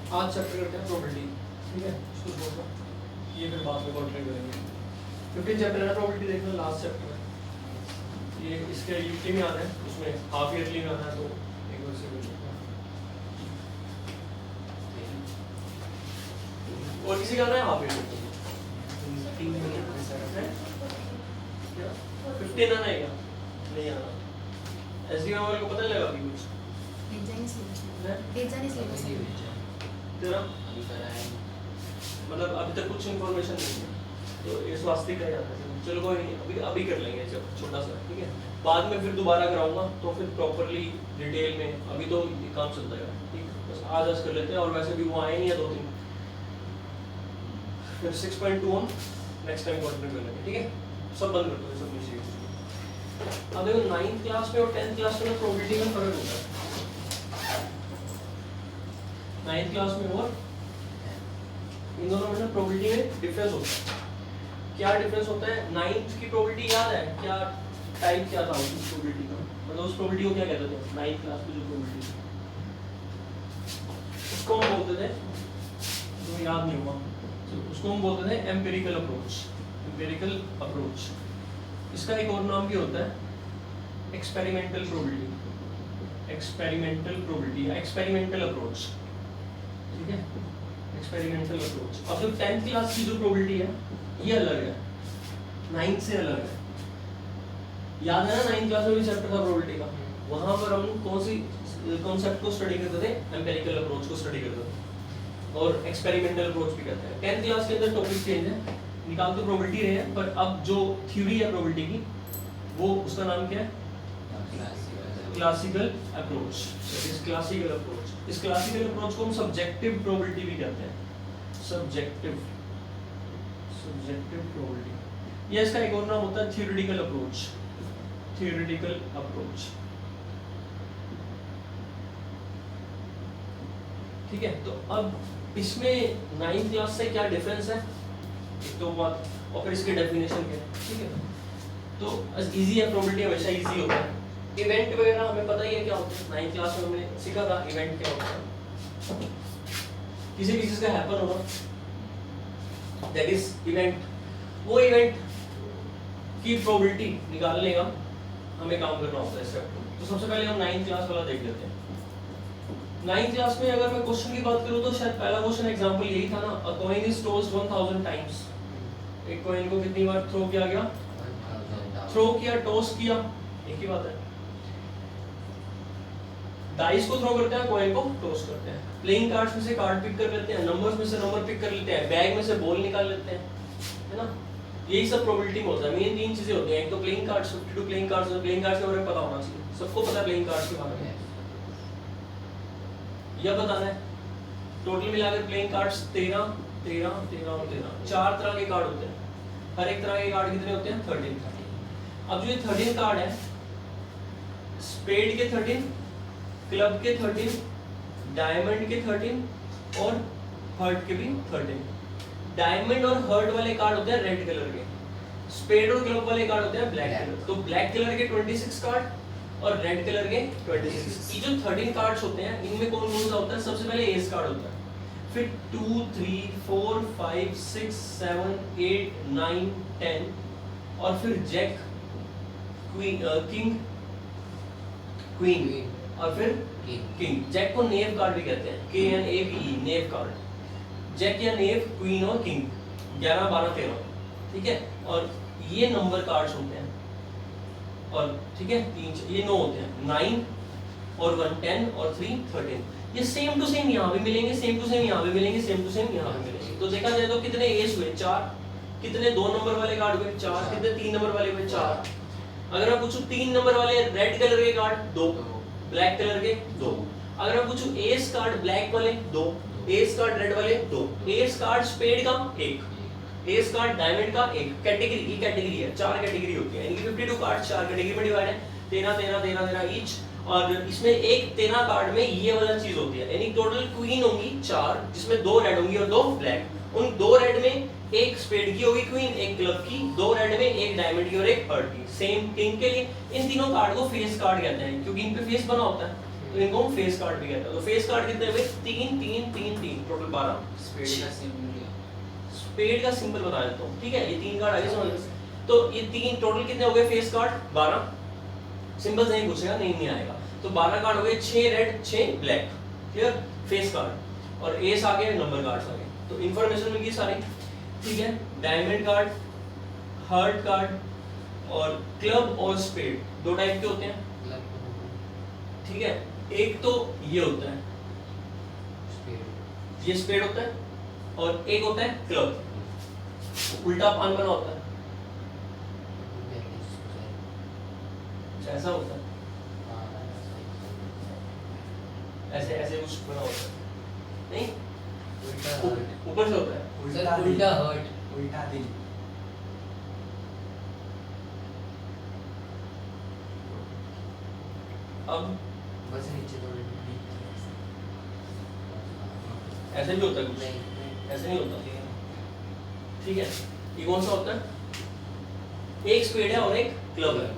आज चैप्टर करते हैं प्रोबेबिलिटी, ठीक है, इसको छोड़ दो, ये फिर बाद में कंटिन्यू करेंगे। 15 चैप्टर है प्रोबेबिलिटी, देखना लास्ट चैप्टर है ये, इसके यूटी में आता है, उसमें हाफ ईयरली में आता है, तो एक बार से कर सकते हैं। और किसी का आता है हाफ ईयरली? 15 आना है क्या? नहीं आना। एसडी वाले को पता नहीं लगा अभी कुछ? तेरा मतलब अभी तक कुछ इन्फॉर्मेशन नहीं है, तो इस वास्ते का जाता है। चलो कोई नहीं, अभी कर लेंगे छोटा सा, ठीक है, बाद में फिर दोबारा कराऊंगा तो फिर प्रॉपरली डिटेल में, अभी तो ये काम चलता है, ठीक है, बस आज कर लेते हैं। और वैसे भी वो आए नहीं है 2-3, फिर 6.2 हम नेक्स्ट टाइम कंटिन्यू कर लेंगे, ठीक है। सब बंद कर दो, सब नीचे। अब देखो 9th क्लास में और 10th क्लास में प्रोबेबिलिटी में फर्क होता है। 9th क्लास में और इन दोनों में प्रोबेबिलिटी में डिफरेंस होता है। क्या डिफरेंस होता है? 9th की प्रोबेबिलिटी याद है क्या? टाइप क्या था उस प्रोबेबिलिटी का? मतलब उस प्रोबेबिलिटी को क्या कहते थे 9th क्लास की जो प्रोबेबिलिटी थी? उसको हम बोलते थे, तो याद नहीं हुआ, तो उसको हम बोलते थे एम्पिरिकल अप्रोच। एम्पिरिकल अप्रोच, इसका एक और नाम भी होता है एक्सपेरिमेंटल प्रोबेबिलिटी। एक्सपेरिमेंटल प्रोबेबिलिटी या एक्सपेरिमेंटल अप्रोच, ठीक है, एक्सपेरिमेंटल अप्रोच। अब जो 10th क्लास की जो प्रोबेबिलिटी है ये अलग है, 9th से अलग है। याद है ना 9th क्लास में भी चैप्टर था प्रोबेबिलिटी का, वहां पर हम कौन सी कॉन्सेप्ट को स्टडी करते थे? एम्पिरिकल अप्रोच को स्टडी करते थे, और एक्सपेरिमेंटल अप्रोच भी करते हैं। 10th क्लास के अंदर टॉपिक चेंज है, निकाल तो प्रोबेबिलिटी रहे हैं, पर अब जो थ्योरी है प्रोबेबिलिटी की, वो उसका नाम क्या है? Classical approach. इस क्लासिकल अप्रोच, इस क्लासिकल अप्रोच को हम सब्जेक्टिव प्रोबेबिलिटी भी कहते हैं। सब्जेक्टिव प्रोबेबिलिटी, या इसका एक और नाम होता है थ्योरेटिकल अप्रोच। थ्योरेटिकल अप्रोच, ठीक है। तो अब इसमें 9th क्लास से क्या डिफरेंस है, एक तो बात, और फिर इसकी डेफिनेशन क्या है, ठीक है। तो इजी है, प्रोबेबिलिटी हमेशा इजी होता है। इवेंट वगैरह हमें पता ही है क्या होता है, 9th क्लास में हमने सीखा था इवेंट क्या होता है। किसी भी चीज का हैपन होना, दैट इज इवेंट। वो इवेंट की प्रोबेबिलिटी निकालने का हमें काम करना होता है स्टेप 2। तो सबसे पहले हम 9th क्लास वाला देख लेते हैं। 9th क्लास में अगर मैं क्वेश्चन की बात करूं तो शायद पहला क्वेश्चन एग्जांपल यही था ना, अ कॉइन इज टॉस्ड 1000 टाइम्स। एक कॉइन को कितनी बार थ्रो किया गया? थ्रो किया, टॉस किया, एक ही बात है। डाइस को थ्रो करते हैं, कॉइन को टॉस करते हैं। प्लेइंग कार्ड्स में से कार्ड पिक कर लेते हैं, नंबर्स में से नंबर पिक कर लेते हैं, बैग में से बॉल निकाल लेते हैं, है ना। यही सब प्रोबेबिलिटी में होता है। मेन 3 चीजें होती हैं, एक तो playing cards, 52 playing cards, playing cards के बारे में पता होना चाहिए, सबको पता है प्लेइंग कार्ड्स के बारे में। यह बताना है टोटल मिलाकर प्लेइंग कार्ड्स 13 13 13 और 13, 4 तरह के कार्ड होते हैं। हर एक तरह के कार्ड कितने होते हैं? 13। अब जो ये 13 कार्ड है, स्पेड के 13, क्लब के 13, डायमंड के 13 और हर्ट के भी 13। डायमंड और हर्ट वाले कार्ड होते हैं रेड कलर के, स्पेड और क्लब वाले कार्ड होते हैं ब्लैक कलर। तो ब्लैक कलर के 26 कार्ड और रेड कलर के 26। ये जो 13 कार्ड्स होते हैं, इनमें कौन कौन सा होता है? सबसे पहले एस कार्ड होता है, फिर 2 3 4 5 6 7 8 9 10 और फिर जैक, क्वीन, किंग, क्वीन और फिर किंग। जैक को नेव कार्ड भी कहते हैं, KNAVE, नेव कार्ड। जैक या नेव, क्वीन और किंग, 11 12 13, ठीक है। और ये नंबर कार्ड्स होते हैं, और ठीक है, 3 ये 9 होते हैं, 9 और 1 10 और 3 13। ये सेम टू सेम यहाँ भी मिलेंगे, सेम टू सेम यहाँ भी मिलेंगे, सेम टू सेम यहाँ भी मिलेंगे। तो देखा जाए तो कितने एस हुए? 4। कितने 2 नंबर वाले कार्ड हुए? 4। कितने 3 नंबर वाले हुए? 4। अगर मैं पूछूं 3 नंबर वाले रेड कलर के कार्ड 2, ब्लैक कलर के 2। अगर मैं पूछूं एस कार्ड ब्लैक वाले 2, एस कार्ड रेड वाले 2, एस कार्ड स्पेड का 1, एस कार्ड डायमंड का 1। कैटेगरी, ये कैटेगरी है, 4 कैटेगरी होती है, यानी कि 52 कार्ड 4 कैटेगरी में डिवाइड है, 13 13 13 13 ईच। और इसमें एक 13 कार्ड में ये वाला चीज होती है, यानी टोटल क्वीन होंगी 4, जिसमें 2 रेड होंगी और 2 ब्लैक। उन 2 रेड में एक स्पेड की होगी क्वीन, एक क्लब की, 2 रेड में एक डायमंड की और एक हर्ट की। सेम किंग के लिए इन तीनों कार्ड को फेस कार्ड कहते हैं, क्योंकि इन पे फेस बना होता है। तो इनको हम फेस कार्ड भी कहते हैं। तो फेस कार्ड कितने हुए? 3 3 3 3 टोटल 12। स्पेड का सिंबल बता देता हूँ, ठीक है? ये 3 कार्ड आगे समझ लो। तो ये 3 टोटल कितने हो गए फेस कार्ड? 12। सिंबल्स नहीं पूछेगा, नहीं आएगा। तो 12 कार्ड हो गए, 6 red 6 black, clear? Face card. और एस आ गए, नंबर कार्ड्स आ गए। तो इंफॉर्मेशन मिल गई सारी, ठीक है? डायमंड कार्ड, हार्ट कार्ड और क्लब और स्पेड 2 टाइप के होते हैं, ठीक है? एक तो ये होता है, ये स्पेड होता है, और एक होता है क्लब, उल्टा पान बना होता है, ऐसा होता है, ऐसे ऐसे कुछ बना होता है, नहीं ऊपर से होता है, उल्टा हर्ट, उल्टा दिल। अब बस नीचे थोड़ी ऐसे भी होता है कुछ, ऐसे नहीं होता, ठीक है? ये कौन सा होता है? एक स्पेड है और एक क्लब है।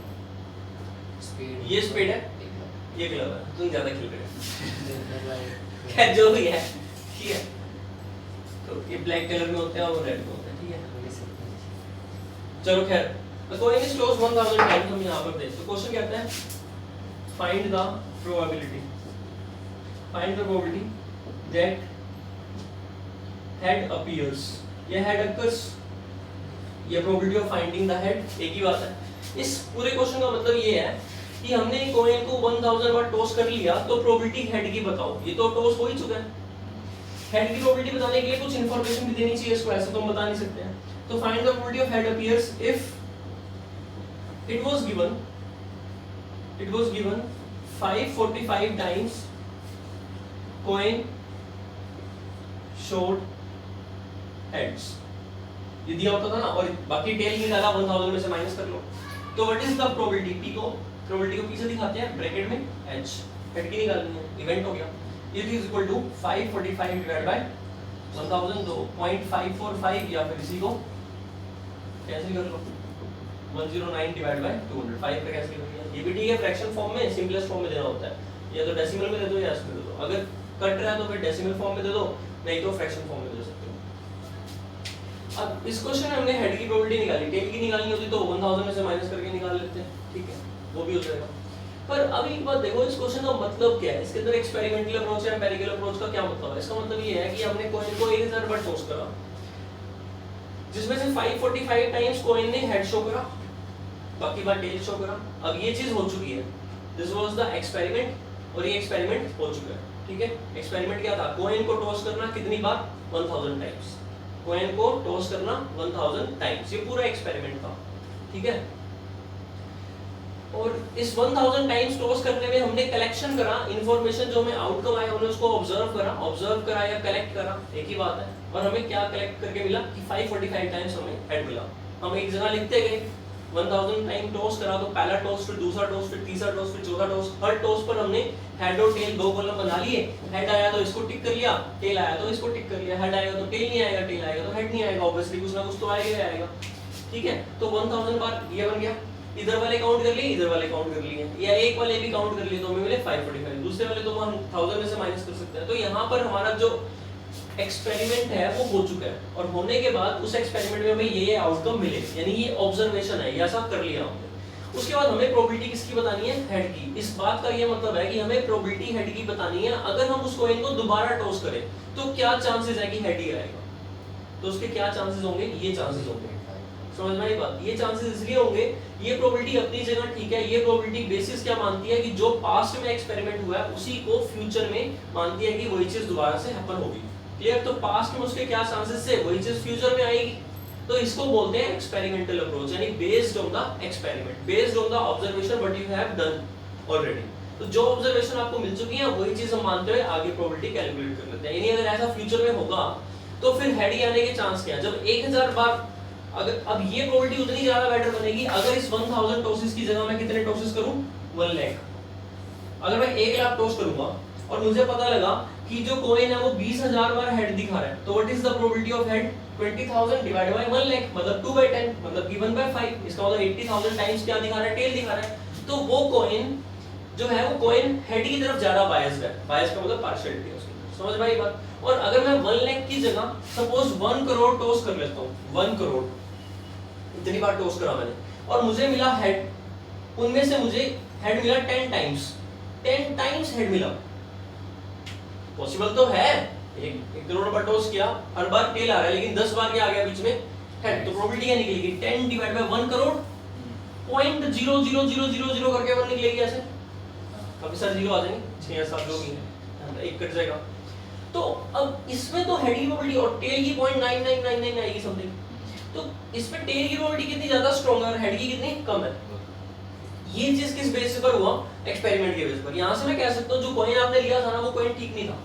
ये स्पेड है, ये क्लब है। तुम ज्यादा खेल रहे हो। खैर जो भी है, ठीक है? तो ये ब्लैक कलर में होते हैं और रेड में होते हैं, ठीक है? चलो खैर, the coin is tossed 1000 times, हम यहाँ पर देखते हैं। तो क्वेश्चन कहता है find the probability, find the probability that head appears, या head occurs, या probability of finding the head, एक ही बात है। इस पूरे क्वेश्चन का मतलब ये है कि हमने कॉइन को 1000 बार टॉस कर लिया, तो प्रोबेबिलिटी हेड की बताओ। ये तो टॉस हो ही चुका है, हेड की प्रोबेबिलिटी बताने के लिए कुछ इंफॉर्मेशन भी देनी चाहिए इसको, ऐसे तो हम बता नहीं सकते हैं। तो find the probability of head appears if it was given 545 times coin showed heads, ये दिया होता था ना, और बाकी टेल नहीं डाला, 1000 में से माइनस कर लो। तो what is the probability? P को प्रोबेबिलिटी को पी से दिखाते हैं ब्रैकेट में h, हेड की निकालनी है, इवेंट हो गया। It is equal to 545 divide by 1000, 2.545, या फिर इसी को कैंसिल कर लो, 109 डिवाइड बाय 200, 5 पे कैंसिल कर दिया। ये भी ठीक है, फ्रैक्शन फॉर्म में, सिंपलेस्ट फॉर्म में देना होता है, या तो डेसिमल में दे दो या इसमें दे दो। अगर कट रहा है तो फिर डेसिमल फॉर्म में दे दो, नहीं तो फ्रैक्शन फॉर्म में दे सकते हो। अब इस क्वेश्चन में हमने हेड की प्रोबेबिलिटी निकाली, टेल की निकालनी होती तो 1000 में से माइनस करके निकाल लेते हैं, ठीक है? वो भी हो जाएगा। पर अभी एक बात देखो, इस क्वेश्चन का मतलब क्या है? इसके अंदर एक्सपेरिमेंटल अप्रोच है, एम्पिरिकल अप्रोच का क्या मतलब है? इसका मतलब ये है कि हमने कॉइन को 1000 बार टॉस करा, जिसमें से 545 टाइम्स कॉइन ने हेड शो करा, बाकी बार टेल शो करा। अब ये चीज हो चुकी है, दिस वाज द एक्सपेरिमेंट, और ये एक्सपेरिमेंट हो चुका है, ठीक है? एक्सपेरिमेंट क्या था? कॉइन को टॉस करना कितनी बार? 1000 टाइम्स। कॉइन को टॉस करना 1000 टाइम्स, ये पूरा एक्सपेरिमेंट था, ठीक है? और इस 1000 टाइम्स टॉस करने में हमने कलेक्शन करा, इंफॉर्मेशन जो हमें आउटकम आया हमने उसको ऑब्जर्व करा या कलेक्ट करा, एक ही बात है। और हमें क्या कलेक्ट करके मिला कि 545 टाइम्स हमें हेड मिला। हम एक जगह लिखते गए, 1000 टाइम टॉस करा, तो पहला टॉस, फिर दूसरा टॉस, फिर तीसरा टॉस, फिर चौथा टॉस। हर टॉस पर हमने हेड और टेल 2 कॉलम बना लिए। हेड आया तो इसको टिक कर लिया, टेल आया तो इसको टिक कर लिया। हेड आएगा तो टेल नहीं आएगा, टेल आएगा तो हेड नहीं आएगा, ऑब्वियसली कुछ ना कुछ तो आएगा ही आएगा, ठीक है? तो 1000 बार ये बन गया। इधर वाले काउंट कर लिए, इधर वाले काउंट कर लिए, या एक वाले भी काउंट कर लिए तो हमें मिले 545, दूसरे वाले तो हम 1000 में से माइनस कर सकते हैं। तो यहाँ पर हमारा जो एक्सपेरिमेंट है वो हो चुका है, और होने के बाद उस एक्सपेरिमेंट में हमें ये आउटकम मिले, यानी ये ऑब्जर्वेशन है, ये ऐसा कर लिया हमने। उसके बाद हमें प्रोबेबिलिटी किसकी बतानी है? हेड की। इस बात का ये मतलब है कि हमें प्रोबेबिलिटी हेड की बतानी है। अगर हम उस कॉइन को दोबारा टॉस करें तो क्या चांसेस है कि हेड ही आएगा? तो उसके क्या चांसेस होंगे? ये चांसेस होंगे। समझ में आई बात? ये चांसेस इसलिए होंगे, ये प्रोबेबिलिटी अपनी जगह ठीक है। ये प्रोबेबिलिटी बेसिस क्या मानती है कि जो पास्ट में एक्सपेरिमेंट हुआ है उसी को फ्यूचर में मानती है कि वही चीज दोबारा से हैपन होगी। क्लियर? तो पास्ट में उसके क्या चांसेस थे, वही चीज फ्यूचर में आएगी। तो इसको बोलते हैं एक्सपेरिमेंटल अप्रोच, यानी based on the experiment, based on the observation what you have done already. तो जो ऑब्जर्वेशन आपको मिल चुकी है वही चीज हम मानते हुए आगे प्रोबेबिलिटी कैलकुलेट कर लेते हैं। यानी अगर ऐसा फ्यूचर में होगा तो फिर हेड ही आने के चांस क्या है? जब 1000 बार, अगर अब ये प्रोबेबिलिटी उतनी ज्यादा बेटर बनेगी अगर इस 1000 टॉसेस की जगह मैं कितने टॉसेस करूं? 1 लाख। अगर मैं 1 लाख टॉस करूंगा और मुझे पता लगा कि जो कॉइन है वो 20000 बार हेड दिखा रहा है, तो what is the probability of head? 20000 divided by 1 lakh, मतलब 2/10, मतलब गिवन बाय 5। इसका मतलब 80000 टाइम्स क्या दिखा रहा है? टेल दिखा रहा है। तो वो कॉइन जो है वो कॉइन हेड की तरफ ज्यादा बायस्ड है। बायस का मतलब पार्शियलिटी है उसकी, समझ में आई बात। और अगर मैं 1 लाख की जगह सपोज 1 करोड़ टॉस कर लेता हूँ, 1 करोड़ इतनी बार टॉस करा मैंने, और मुझे मिला हेड, उनमें से मुझे हेड मिला 10 टाइम्स हेड मिला, पॉसिबल तो है, एक करोड़ बार टॉस किया, हर बार टेल आ रहा है, लेकिन 10 बार क्या आ गया बीच में हेड, तो प्रोबेबिलिटी क्या निकलेगी 10 डिवाइड बाय 1 करोड़, 0.00000 करके 1 निकलेगी ऐसे, काफी सारे जीरो आ जाएंगे, 6 या 7 लोग ही हैं, एक कट जाएगा। तो अब इसमें तो हेड की प्रोबेबिलिटी और टेल की 0.9999 आएगी समथिंग, तो इसमें टेल की प्रोबेबिलिटी कितनी ज्यादा स्ट्रांग है और हेड की कितनी कम है। ये चीज किस बेसिस पर हुआ, एक्सपेरिमेंट के बेसिस पर। यहां से मैं कह सकता हूं जो कॉइन आपने लिया था ना वो कॉइन ठीक नहीं था,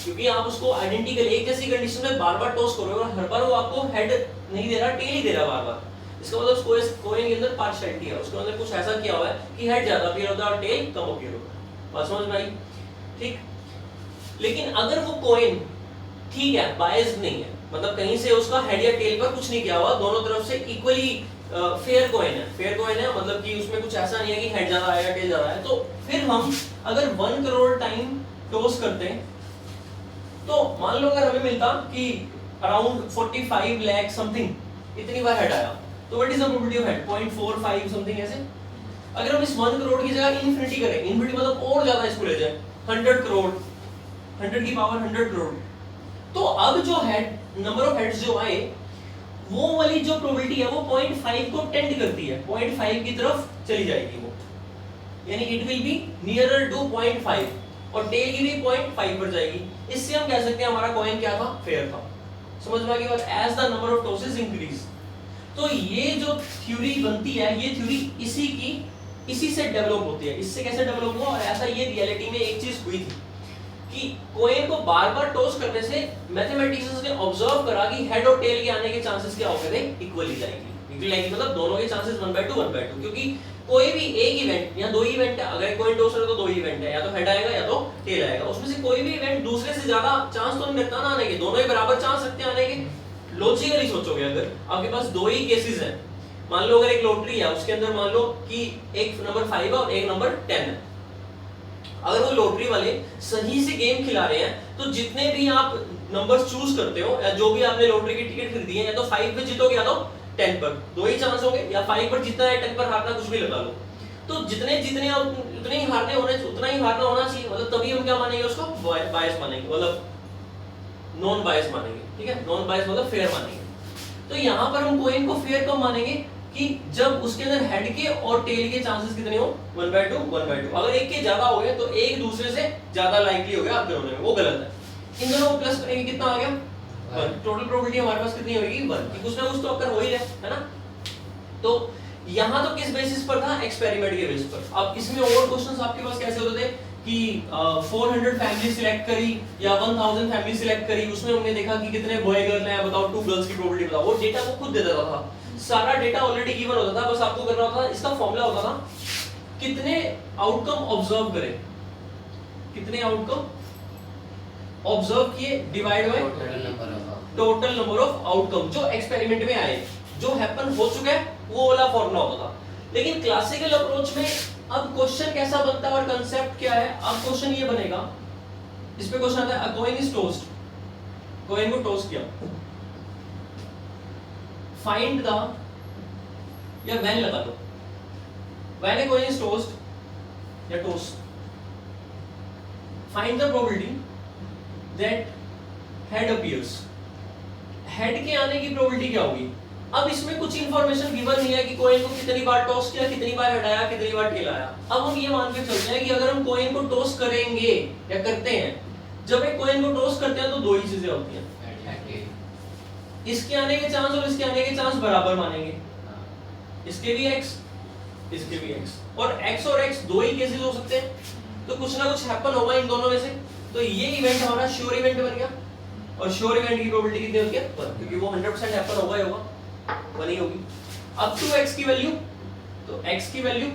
क्योंकि आप उसको आइडेंटिकल एक जैसी कंडीशन में बार-बार टॉस करोगे और हर बार वो आपको हेड नहीं दे रहा, टेल ही दे रहा बार-बार, इसका मतलब कॉइन के अंदर पार्शियलिटी है, उसके अंदर कुछ ऐसा किया हुआ है कि हेड ज्यादा अपीयर होता है और टेल कम अपीयर होता है। बात समझ में आई? ठीक। लेकिन अगर वो कॉइन ठीक है, बायस्ड नहीं है, मतलब कहीं से उसका हेड या टेल पर कुछ नहीं किया हुआ, दोनों तरफ से इक्वली फेयर कॉइन है, फेयर कॉइन है मतलब कि उसमें कुछ ऐसा नहीं है कि हेड ज्यादा आएगा टेल ज्यादा है, तो फिर हम अगर 1 करोड़ टाइम टॉस करते हैं तो मान लो अगर हमें मिलता कि अराउंड 45 लाख समथिंग इतनी बार हेड आया, तो what is the probability of head 0.45 something ऐसे। अगर हम इस 1 करोड़ की जगह इनफिनिटी करें, इनफिनिटी मतलब और ज्यादा इसको ले जाए 100 करोड़, 100 की पावर 100 करोड़, तो अब जो हेड नंबर ऑफ हेड्स जो आए वो वाली जो प्रोबेबिलिटी है वो 0.5 को टेंड करती है, 0.5 की तरफ चली जाएगी वो, यानी it will be nearer to 0.5 और टेल की भी 0.5 पर जाएगी। इससे हम कह सकते हैं हमारा कॉइन क्या था, फेयर था। समझ में आ गई बात? As the number of tosses increase, तो ये जो थ्योरी बनती है, ये थ्योरी इसी से डेवलप होती है। इससे कैसे डेवलप हुआ, और ऐसा ये रियलिटी में एक चीज हुई थी कि कॉइन को बार-बार टॉस करने से मैथमेटिशियंस ने ऑब्जर्व करा कि हेड और टेल के आने के चांसेस क्या हो गए थे, इक्वली जाएंगे, मतलब दोनों के चांसेस 1/2 1/2, क्योंकि कोई भी एक इवेंट या दो इवेंट है, अगर कॉइन टॉस है तो दो इवेंट है, या तो हेड आएगा या तो टेल आएगा, उसमें से कोई भी इवेंट दूसरे से ज्यादा चांस तो नहीं रखता ना आने के, दोनों ही बराबर चांस रखते हैं आने के। लॉजिकली सोचोगे अगर आपके पास दो ही केसेस हैं, मान लो अगर एक लॉटरी है उसके अंदर मान लो कि एक नंबर 5 है और एक नंबर 10 है, अगर वो लॉटरी वाले सही से गेम खिला रहे हैं तो जितने भी आप नंबर्स चूज करते हो या जो भी आपने लॉटरी की टिकट खरीदी है, या तो 5 पे जीतोगे या तो 10 पर, दो ही चांस होंगे, या 5 पर जीतना है 10 पर हारना, कुछ भी लगा लो। तो जितने जितने उतने ही हारने होने, उतना ही हारना होना चाहिए, मतलब तभी हम क्या मानेंगे उसको, बायस मानेंगे, मतलब नॉन बायस मानेंगे। ठीक है, नॉन बायस मतलब फेयर मानेंगे। तो यहाँ पर हम कॉइन को फेयर कब मानेंगे कि जब उसके अंदर हेड के और टेल के चांसेस कितने हो, 1/2 1/2। अगर एक के ज्यादा हो गए तो एक दूसरे से ज्यादा लाइकली हो गया आपके होने में, वो गलत है। इन दोनों को प्लस करेंगे कितना आ गया 1। टोटल प्रोबेबिलिटी हमारे पास कितनी होगी 1, कि कुछ ना कुछ तो अगर हो ही रहा है ना। तो यहाँ तो किस बेसिस पर था, एक्सपेरिमेंट के बेसिस पर। अब इसमें और क्वेश्चंस आपके पास कैसे होते थे कि 400 फैमिली सिलेक्ट करी या 1000 फैमिली सिलेक्ट करी, उसमें हमने देखा कि कितने बॉय गर्ल हैं, बताओ 2 गर्ल्स की प्रोबेबिलिटी बताओ, वो डेटा वो खुद दे देता था, सारा डेटा ऑलरेडी गिवन होता था, बस आपको करना होता था, इसका फॉर्मूला होता था कितने आउटकम ऑब्जर्व करें, कितने आउटकम ऑब्जर्व किए divide by total number of outcome जो एक्सपेरिमेंट में आए, जो हैपन हो चुका है, वो वाला फॉर्मूला होता था। लेकिन क्लासिकल अप्रोच में अब क्वेश्चन कैसा बनता है और कंसेप्ट क्या है, अब क्वेश्चन ये बनेगा, इस पे क्वेश्चन आता है, a coin is tossed, coin को टॉस किया, फाइंड द, या व्हेन लगा दो, when a coin is tossed या tossed, find the probability that head appears, head के आने की प्रोबेबिलिटी क्या होगी। अब इसमें कुछ इंफॉर्मेशन गिवन नहीं है कि कॉइन को कितनी बार टॉस किया, कितनी बार हेड आया, कितनी बार टेल आया। अब हम ये मान के चलते हैं कि अगर हम कॉइन को टॉस करेंगे या करते हैं, जब एक कॉइन को टॉस करते हैं तो दो ही चीजें होती हैं, इसके आने के चांस और इसके आने के चांस बराबर मानेंगे, इसके भी x इसके भी x, और x और x दो ही केसेस हो सकते हैं, तो कुछ ना कुछ हैपन होगा इन दोनों में से, तो ये इवेंट हमारा श्योर इवेंट बन गया। और श्योर इवेंट की प्रोबेबिलिटी कितनी होती है 1, क्योंकि वो 100% हैपन होगा ही होगा, 1 ही होगी। अब टू x की वैल्यू, तो x की वैल्यू,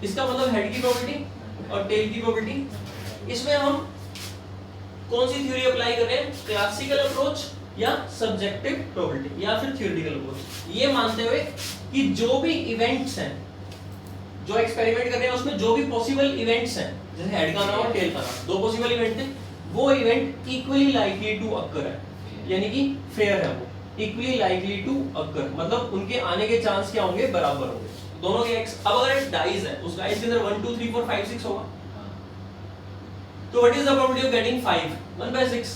इसका मतलब हेड की प्रोबेबिलिटी और टेल की प्रोबेबिलिटी। इसमें हम कौन सी थ्योरी अप्लाई कर रहे हैं, क्लासिकल अप्रोच या सब्जेक्टिव प्रोबेबिलिटी या फिर थ्योरेटिकल अप्रोच, ये मानते हुए कि जो भी इवेंट्स हैं, जो एक्सपेरिमेंट कर रहे हैं उसमें जो भी पॉसिबल इवेंट्स हैं, जैसे हेड का आना और टेल का आना, दो पॉसिबल इवेंट थे, वो event equally likely to occur है, यानी कि फेयर है वो, इक्वली लाइकली टू अकर, मतलब उनके आने के चांस क्या होंगे, बराबर होंगे दोनों के एक्स। अब अगर डाइज है, उस डाइज के अंदर 1 2 3 4 5 6 होगा, तो what is the probability of getting 5? 1/6।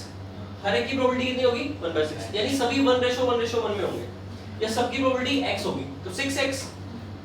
हर एक की प्रोबेबिलिटी कितनी होगी? 1/6, यानी सभी 1:1:1 में होंगे, या सबकी प्रोबेबिलिटी x होगी, तो 6x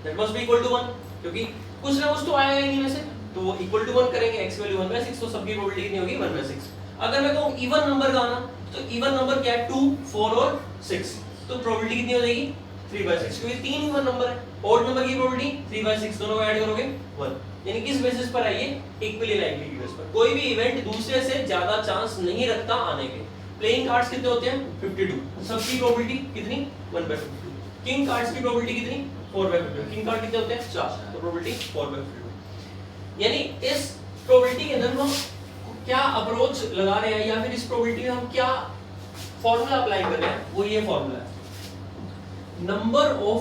that must be equal to 1, क्योंकि कुछ ना कुछ तो आएगा ही नहीं में से, तो वो इक्वल टू 1 करेंगे, x वैल्यू 1/6, तो सबकी प्रोबेबिलिटी कितनी होगी? 1/6। अगर मैं कहूं इवन नंबर का आना, तो इवन नंबर क्या है? 2 4 और 6, तो प्रोबेबिलिटी कितनी हो जाएगी? 3/6, क्योंकि तीन इवन नंबर है। ऑड नंबर की प्रोबेबिलिटी 3/6, दोनों को ऐड करोगे 1, यानी किस बेसिस पर है ये? इक्वली लाइकली की बेसिस पर। कोई भी इवेंट दूसरे से ज्यादा चांस नहीं रखता आने के। प्लेइंग कार्ड्स कितने होते हैं? 52, सबकी प्रोबेबिलिटी कितनी? 1/52। किंग कार्ड्स की प्रोबेबिलिटी कितनी? 4/52। किंग कार्ड कितने होते हैं? 4, तो प्रोबेबिलिटी 4/52। यानी इस प्रोबेबिलिटी के अंदर हम क्या अप्रोच लगा रहे हैं, या फिर इस प्रोबेबिलिटी में हम क्या फॉर्मूला अप्लाई कर रहे हैं, वो ये फॉर्मूला है, नंबर ऑफ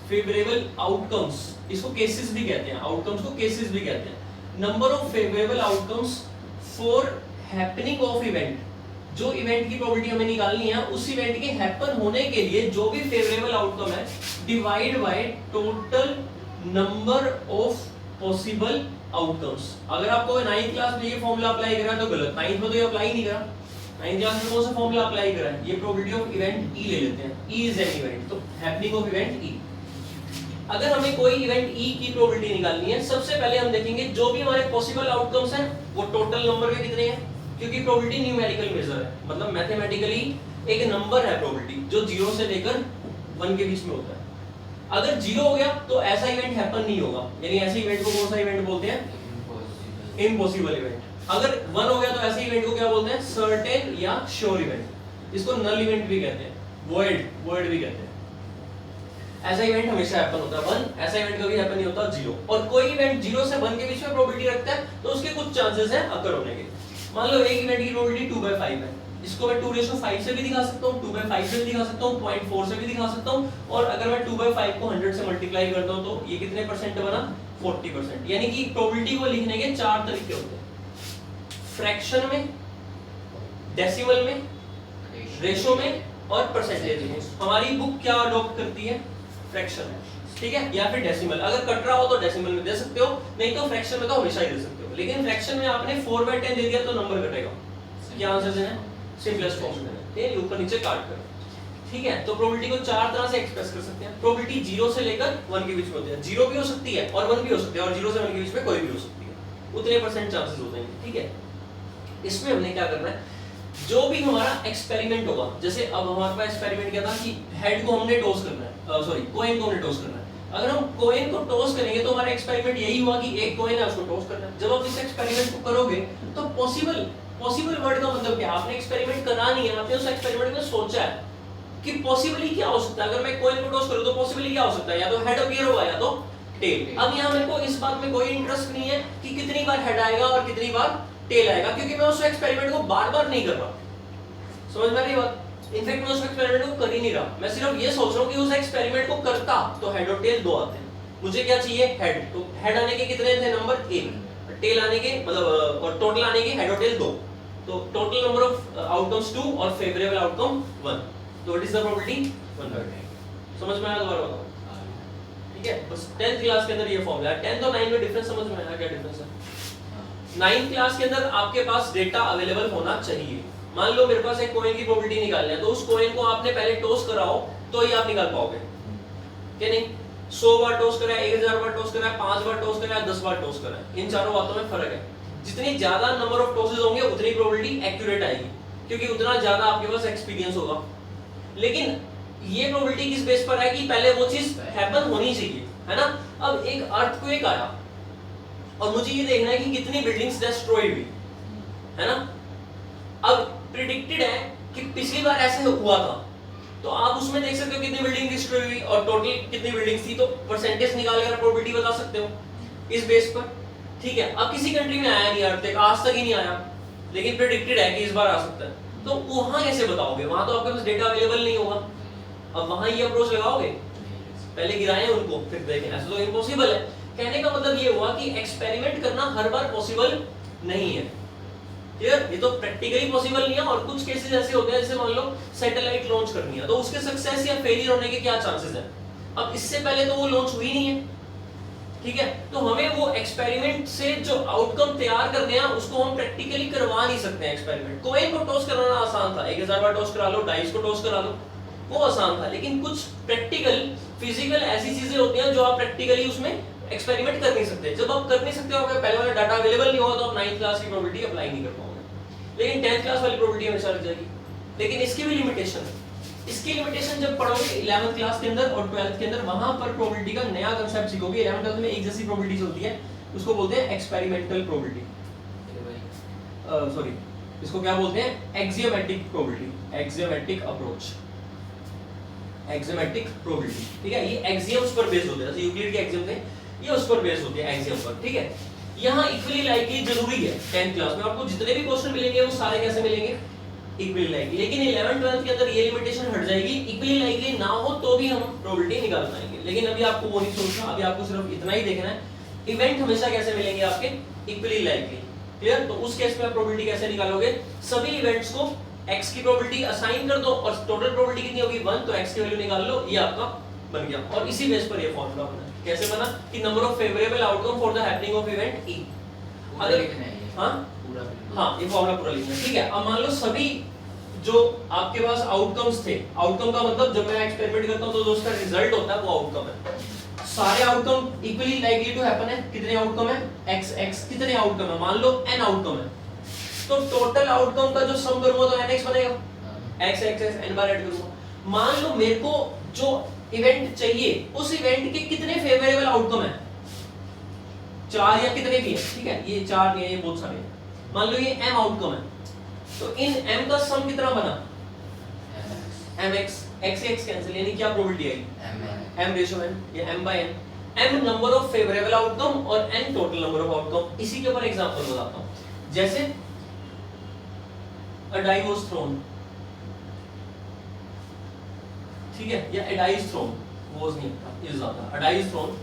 फेवरेबल आउटकम्स, इसको केसेस भी कहते हैं, आउटकम्स को केसेस भी कहते हैं। Number of favourable outcomes for happening of event, जो इवेंट की प्रोबेबिलिटी हमें निकालनी है, उस इवेंट के हैपन होने के लिए जो भी फेवरेबल आउटकम है, divide by total number of possible outcomes. अगर आपको 9th क्लास में ये फॉर्मूला अप्लाई करा तो गलत, 9th में तो ये अप्लाई नहीं करा, 9th क्लास में कौन सा फॉर्मूला अप्लाई करा है? ये प्रोबेबिलिटी ऑफ इवेंट ई ले लेते हैं, ई इज एन इवेंट, तो हैपनिंग ऑफ इवेंट ई। अगर हमें कोई इवेंट ई की प्रोबेबिलिटी निकालनी है, सबसे पहले हम देखेंगे जो भी हमारे पॉसिबल आउटकम्स हैं वो टोटल नंबर के कितने हैं, क्योंकि प्रोबेबिलिटी न्यूमेरिकल मेजर है, मतलब मैथमेटिकली एक नंबर है प्रोबेबिलिटी जो 0 से लेकर 1 के बीच में होता है। अगर 0 हो गया तो ऐसा इवेंट हैपन नहीं होगा, यानी ऐसे इवेंट को कौन सा इवेंट बोलते हैं? Impossible event. अगर 1 हो गया तो ऐसे इवेंट को क्या बोलते हैं? सर्टेन या श्योर इवेंट, इसको नल इवेंट भी कहते हैं, वॉइड भी कहते हैं। ऐसा इवेंट हमेशा हैपन होता है 1, ऐसा इवेंट कभी हैपन नहीं होता 0। और कोई इवेंट 0 से 1 के बीच में प्रोबेबिलिटी रखता है तो उसके कुछ चांसेस हैं अकर होने के। मान लो एक इवेंट की प्रोबेबिलिटी 2/5 है, इसको मैं 2/5 से भी दिखा सकता हूं, 2/5 से भी दिखा सकता हूं, 0.4 से भी दिखा सकता हूं, और अगर मैं 2/5 को 100 से मल्टीप्लाई करता हूं तो ये कितने परसेंट बना? 40%। यानी कि प्रोबेबिलिटी को लिखने के 4 तरीके होते हैं, फ्रैक्शन में, डेसिमल में, रेशो में और परसेंटेज में। हमारी बुक क्या अडॉप्ट करती है? फ्रैक्शन है, ठीक है, या फिर डेसिमल। अगर कट रहा हो तो डेसिमल में दे सकते हो, नहीं तो फ्रैक्शन में तो हमेशा ही दे सकते हो। लेकिन फ्रैक्शन में आपने 4/10 दे दिया तो नंबर कटेगा। क्या आंसर है? सिंपलेस्ट फॉर्म में है, ये ऊपर नीचे काट कर, ठीक है। तो प्रोबेबिलिटी को 4 तरह से एक्सप्रेस कर सकते हैं। प्रोबेबिलिटी 0 से लेकर 1 के बीच में होती है, 0 भी हो सकती है और 1 भी हो सकती है, और 0 से 1 के बीच में कोई भी हो सकती है, उतने परसेंट चांसेस हो जाएंगे, ठीक है। इसमें हमने क्या करना है, जो भी हमारा एक्सपेरिमेंट होगा, जैसे अब हमारे पास एक्सपेरिमेंट क्या था कि हेड को हमने टॉस करना है, सॉरी कॉइन को हमने टॉस करना है। अगर हम कॉइन को टॉस करेंगे तो हमारा एक्सपेरिमेंट यही हुआ कि एक कॉइन है उसको टॉस करना है। जब आप इस एक्सपेरिमेंट को करोगे तो पॉसिबल वर्ड का मतलब क्या है? आपने एक्सपेरिमेंट करा नहीं है, आपने उस एक्सपेरिमेंट में सोचा है कि पॉसिबली क्या हो सकता है। अगर मैं कॉइन को टॉस करूं तो पॉसिबली क्या हो सकता है? या तो हेड अपीयर होगा या तो टेल। अब यहाँ मेरे को इस बात में कोई इंटरेस्ट नहीं है कि कितनी बार हेड आएगा और कितनी बार टेल आएगा, क्योंकि मैं उस एक्सपेरिमेंट को बार-बार नहीं कर रहा। समझ में आ रही बात? इनफैक्ट मैं उस एक्सपेरिमेंट को कर ही नहीं रहा, मैं सिर्फ ये सोच रहा हूँ कि उस एक्सपेरिमेंट को करता तो हेड और टेल 2 आते हैं। मुझे क्या चाहिए? हेड। तो हेड आने के कितने थे? नंबर 1। टेल आने के मतलब और टोटल आने के हेड और टेल 2। तो टोटल नंबर ऑफ आउटकम्स 2 और फेवरेबल आउटकम 1। तो व्हाट इज द प्रोबेबिलिटी? 1/10। समझ में आया? दोबारा बताओ, ठीक है। बस 10th क्लास के अंदर ये फॉर्मूला है। 10th और 9 में डिफरेंस समझ में आया? क्या डिफरेंस है? 9th क्लास के अंदर आपके पास डेटा अवेलेबल होना चाहिए। मान लो मेरे पास एक कॉइन की प्रोबेबिलिटी निकालनी है, तो उस कॉइन को आपने पहले टॉस कराओ तो ही आप निकाल पाओगे, क्या नहीं? 100 बार टॉस करा है, 1000 बार टॉस करा है, 5 बार टॉस करा है, 10 बार टॉस करा है, इन चारों बातों में फर्क है। जितनी ज्यादा नंबर ऑफ टॉसेस होंगे उतनी प्रोबेबिलिटी एक्यूरेट आएगी, क्योंकि उतना ज्यादा आपके पास एक्सपीरियंस होगा। लेकिन ये प्रोबेबिलिटी किस बेस पर है कि पहले वो चीज हैपन होनी चाहिए, है ना। अब एक अर्थक्वेक आया और मुझे ये देखना है कि कितनी बिल्डिंग्स डिस्ट्रॉय हुई, है ना। अब प्रिडिक्टेड है कि पिछली बार ऐसे हुआ था, तो आप उसमें देख सकते हो कितनी बिल्डिंग डिस्ट्रॉय हुई और टोटल कितनी बिल्डिंग्स थी, तो परसेंटेज निकाल कर प्रोबेबिलिटी बता सकते हो इस बेस पर, ठीक है। अब किसी कंट्री में आया नहीं अर्थक्वेक, आज तक ही नहीं आया, लेकिन प्रिडिक्टेड है कि इस बार आ सकता है, तो वहां कैसे बताओगे? वहां तो आपके पास डेटा अवेलेबल नहीं होगा। अब वहां ये अप्रोच लगाओगे? पहले गिराएं उनको फिर देखें, ऐसा तो इम्पॉसिबल है। कहने का मतलब ये हुआ कि एक्सपेरिमेंट करना हर बार पॉसिबल नहीं है, क्लियर? ये तो प्रैक्टिकली पॉसिबल नहीं है, और कुछ केसेस ऐसे होते हैं जैसे मान लो सैटेलाइट लॉन्च करनी है, तो उसके सक्सेस या फेलियर होने के क्या चांसेस हैं। अब इससे पहले तो वो लॉन्च हुई नहीं है, ठीक है, तो हमें वो एक्सपेरिमेंट से जो आउटकम तैयार करने हैं उसको हम प्रैक्टिकली करवा नहीं सकते हैं। एक्सपेरिमेंट कॉइन को टॉस कराना आसान था, 1000 बार टॉस करा लो, डाइस को टॉस करा लो, वो आसान था, लेकिन कुछ प्रैक्टिकल फिजिकल ऐसी चीजें होती हैं जो आप प्रैक्टिकली उसमें एक्सपेरिमेंट कर नहीं सकते। जब आप कर नहीं सकते हो, पहले वाला डाटा अवेलेबल नहीं होगा, तो आप 9th क्लास की प्रोबेबिलिटी अप्लाई नहीं कर पाओगे, लेकिन 10th क्लास वाली प्रोबेबिलिटी हमेशा लग जाएगी। लेकिन इसकी भी लिमिटेशन है, इसकी लिमिटेशन जब पढ़ोगे 11th क्लास के अंदर और 12th के अंदर, वहां पर प्रोबेबिलिटी का नया कांसेप्ट सीखोगे। 11th 12th में एक जैसी प्रोबेबिलिटीज होती है, उसको बोलते हैं एक्सपेरिमेंटल प्रोबेबिलिटी, सॉरी इसको क्या बोलते हैं, एक्सियोमेट्रिक प्रोबेबिलिटी, एक्सियोमेट्रिक अप्रोच, एक्सियोमेट्रिक प्रोबेबिलिटी, ठीक है। ये एक्सियम्स पर बेस्ड होते हैं, जैसे यूक्लिड के एक्सियम थे, ये उस पर बेस्ड होते हैं, एक्सियम पर, ठीक है। यहाँ इक्वली लाइकली जरूरी है 10th क्लास में, आपको जितने भी क्वेश्चन मिलेंगे वो सारे कैसे मिलेंगे, इक्वली लाइकली। लेकिन 11th 12th के अंदर ये लिमिटेशन हट जाएगी, इक्वली लाइकली ना हो तो भी हम प्रोबेबिलिटी निकाल पाएंगे। लेकिन अभी आपको वो नहीं सोचना, अभी आपको सिर्फ इतना ही देखना है, इवेंट हमेशा कैसे मिलेंगे आपके, इक्वली लाइकली, क्लियर। तो उस केस में आप प्रोबेबिलिटी कैसे निकालोगे, सभी इवेंट्स को x की प्रोबेबिलिटी असाइन कर दो और टोटल प्रोबेबिलिटी कितनी होगी 1, तो x की वैल्यू निकाल लो, ये आपका बन गया। और इसी बेस पर ये फार्मूला बना। कैसे बना कि number of favourable outcome for the happening of event e, अगर हां ये फार्मूला पूरा लिखना है, ठीक है। अब मान लो सभी जो आपके पास आउटकम्स थे, आउटकम का मतलब जब मैं एक्सपेरिमेंट करता हूं तो जो उसका रिजल्ट होता है वो आउटकम है, सारे outcome equally likely to happen है। कितने आउटकम है, x कितने आउटकम है, मान लो n आउटकम है, तो टोटल आउटकम का जो सम करूंगा तो nx बनेगा, x n बार ऐड करूंगा। मान लो मेरे को जो इवेंट चाहिए उस इवेंट के कितने फेवरेबल आउटकम है, 4 या कितने भी है, ठीक है, ये 4 नहीं है, ये बहुत सारे हैं। मान लो ये m आउटकम है, तो इन m का सम कितना बना, mx, x x कैंसिल, यानी क्या प्रोबेबिलिटी आई, m रेशियो n, ये m by n, m number of favourable outcome और n total number of outcome. इसी के ऊपर एग्जांपल बताता हूं, जैसे a die was thrown, ठीक है, या a die is thrown, was नहीं था, is आता, a die is thrown,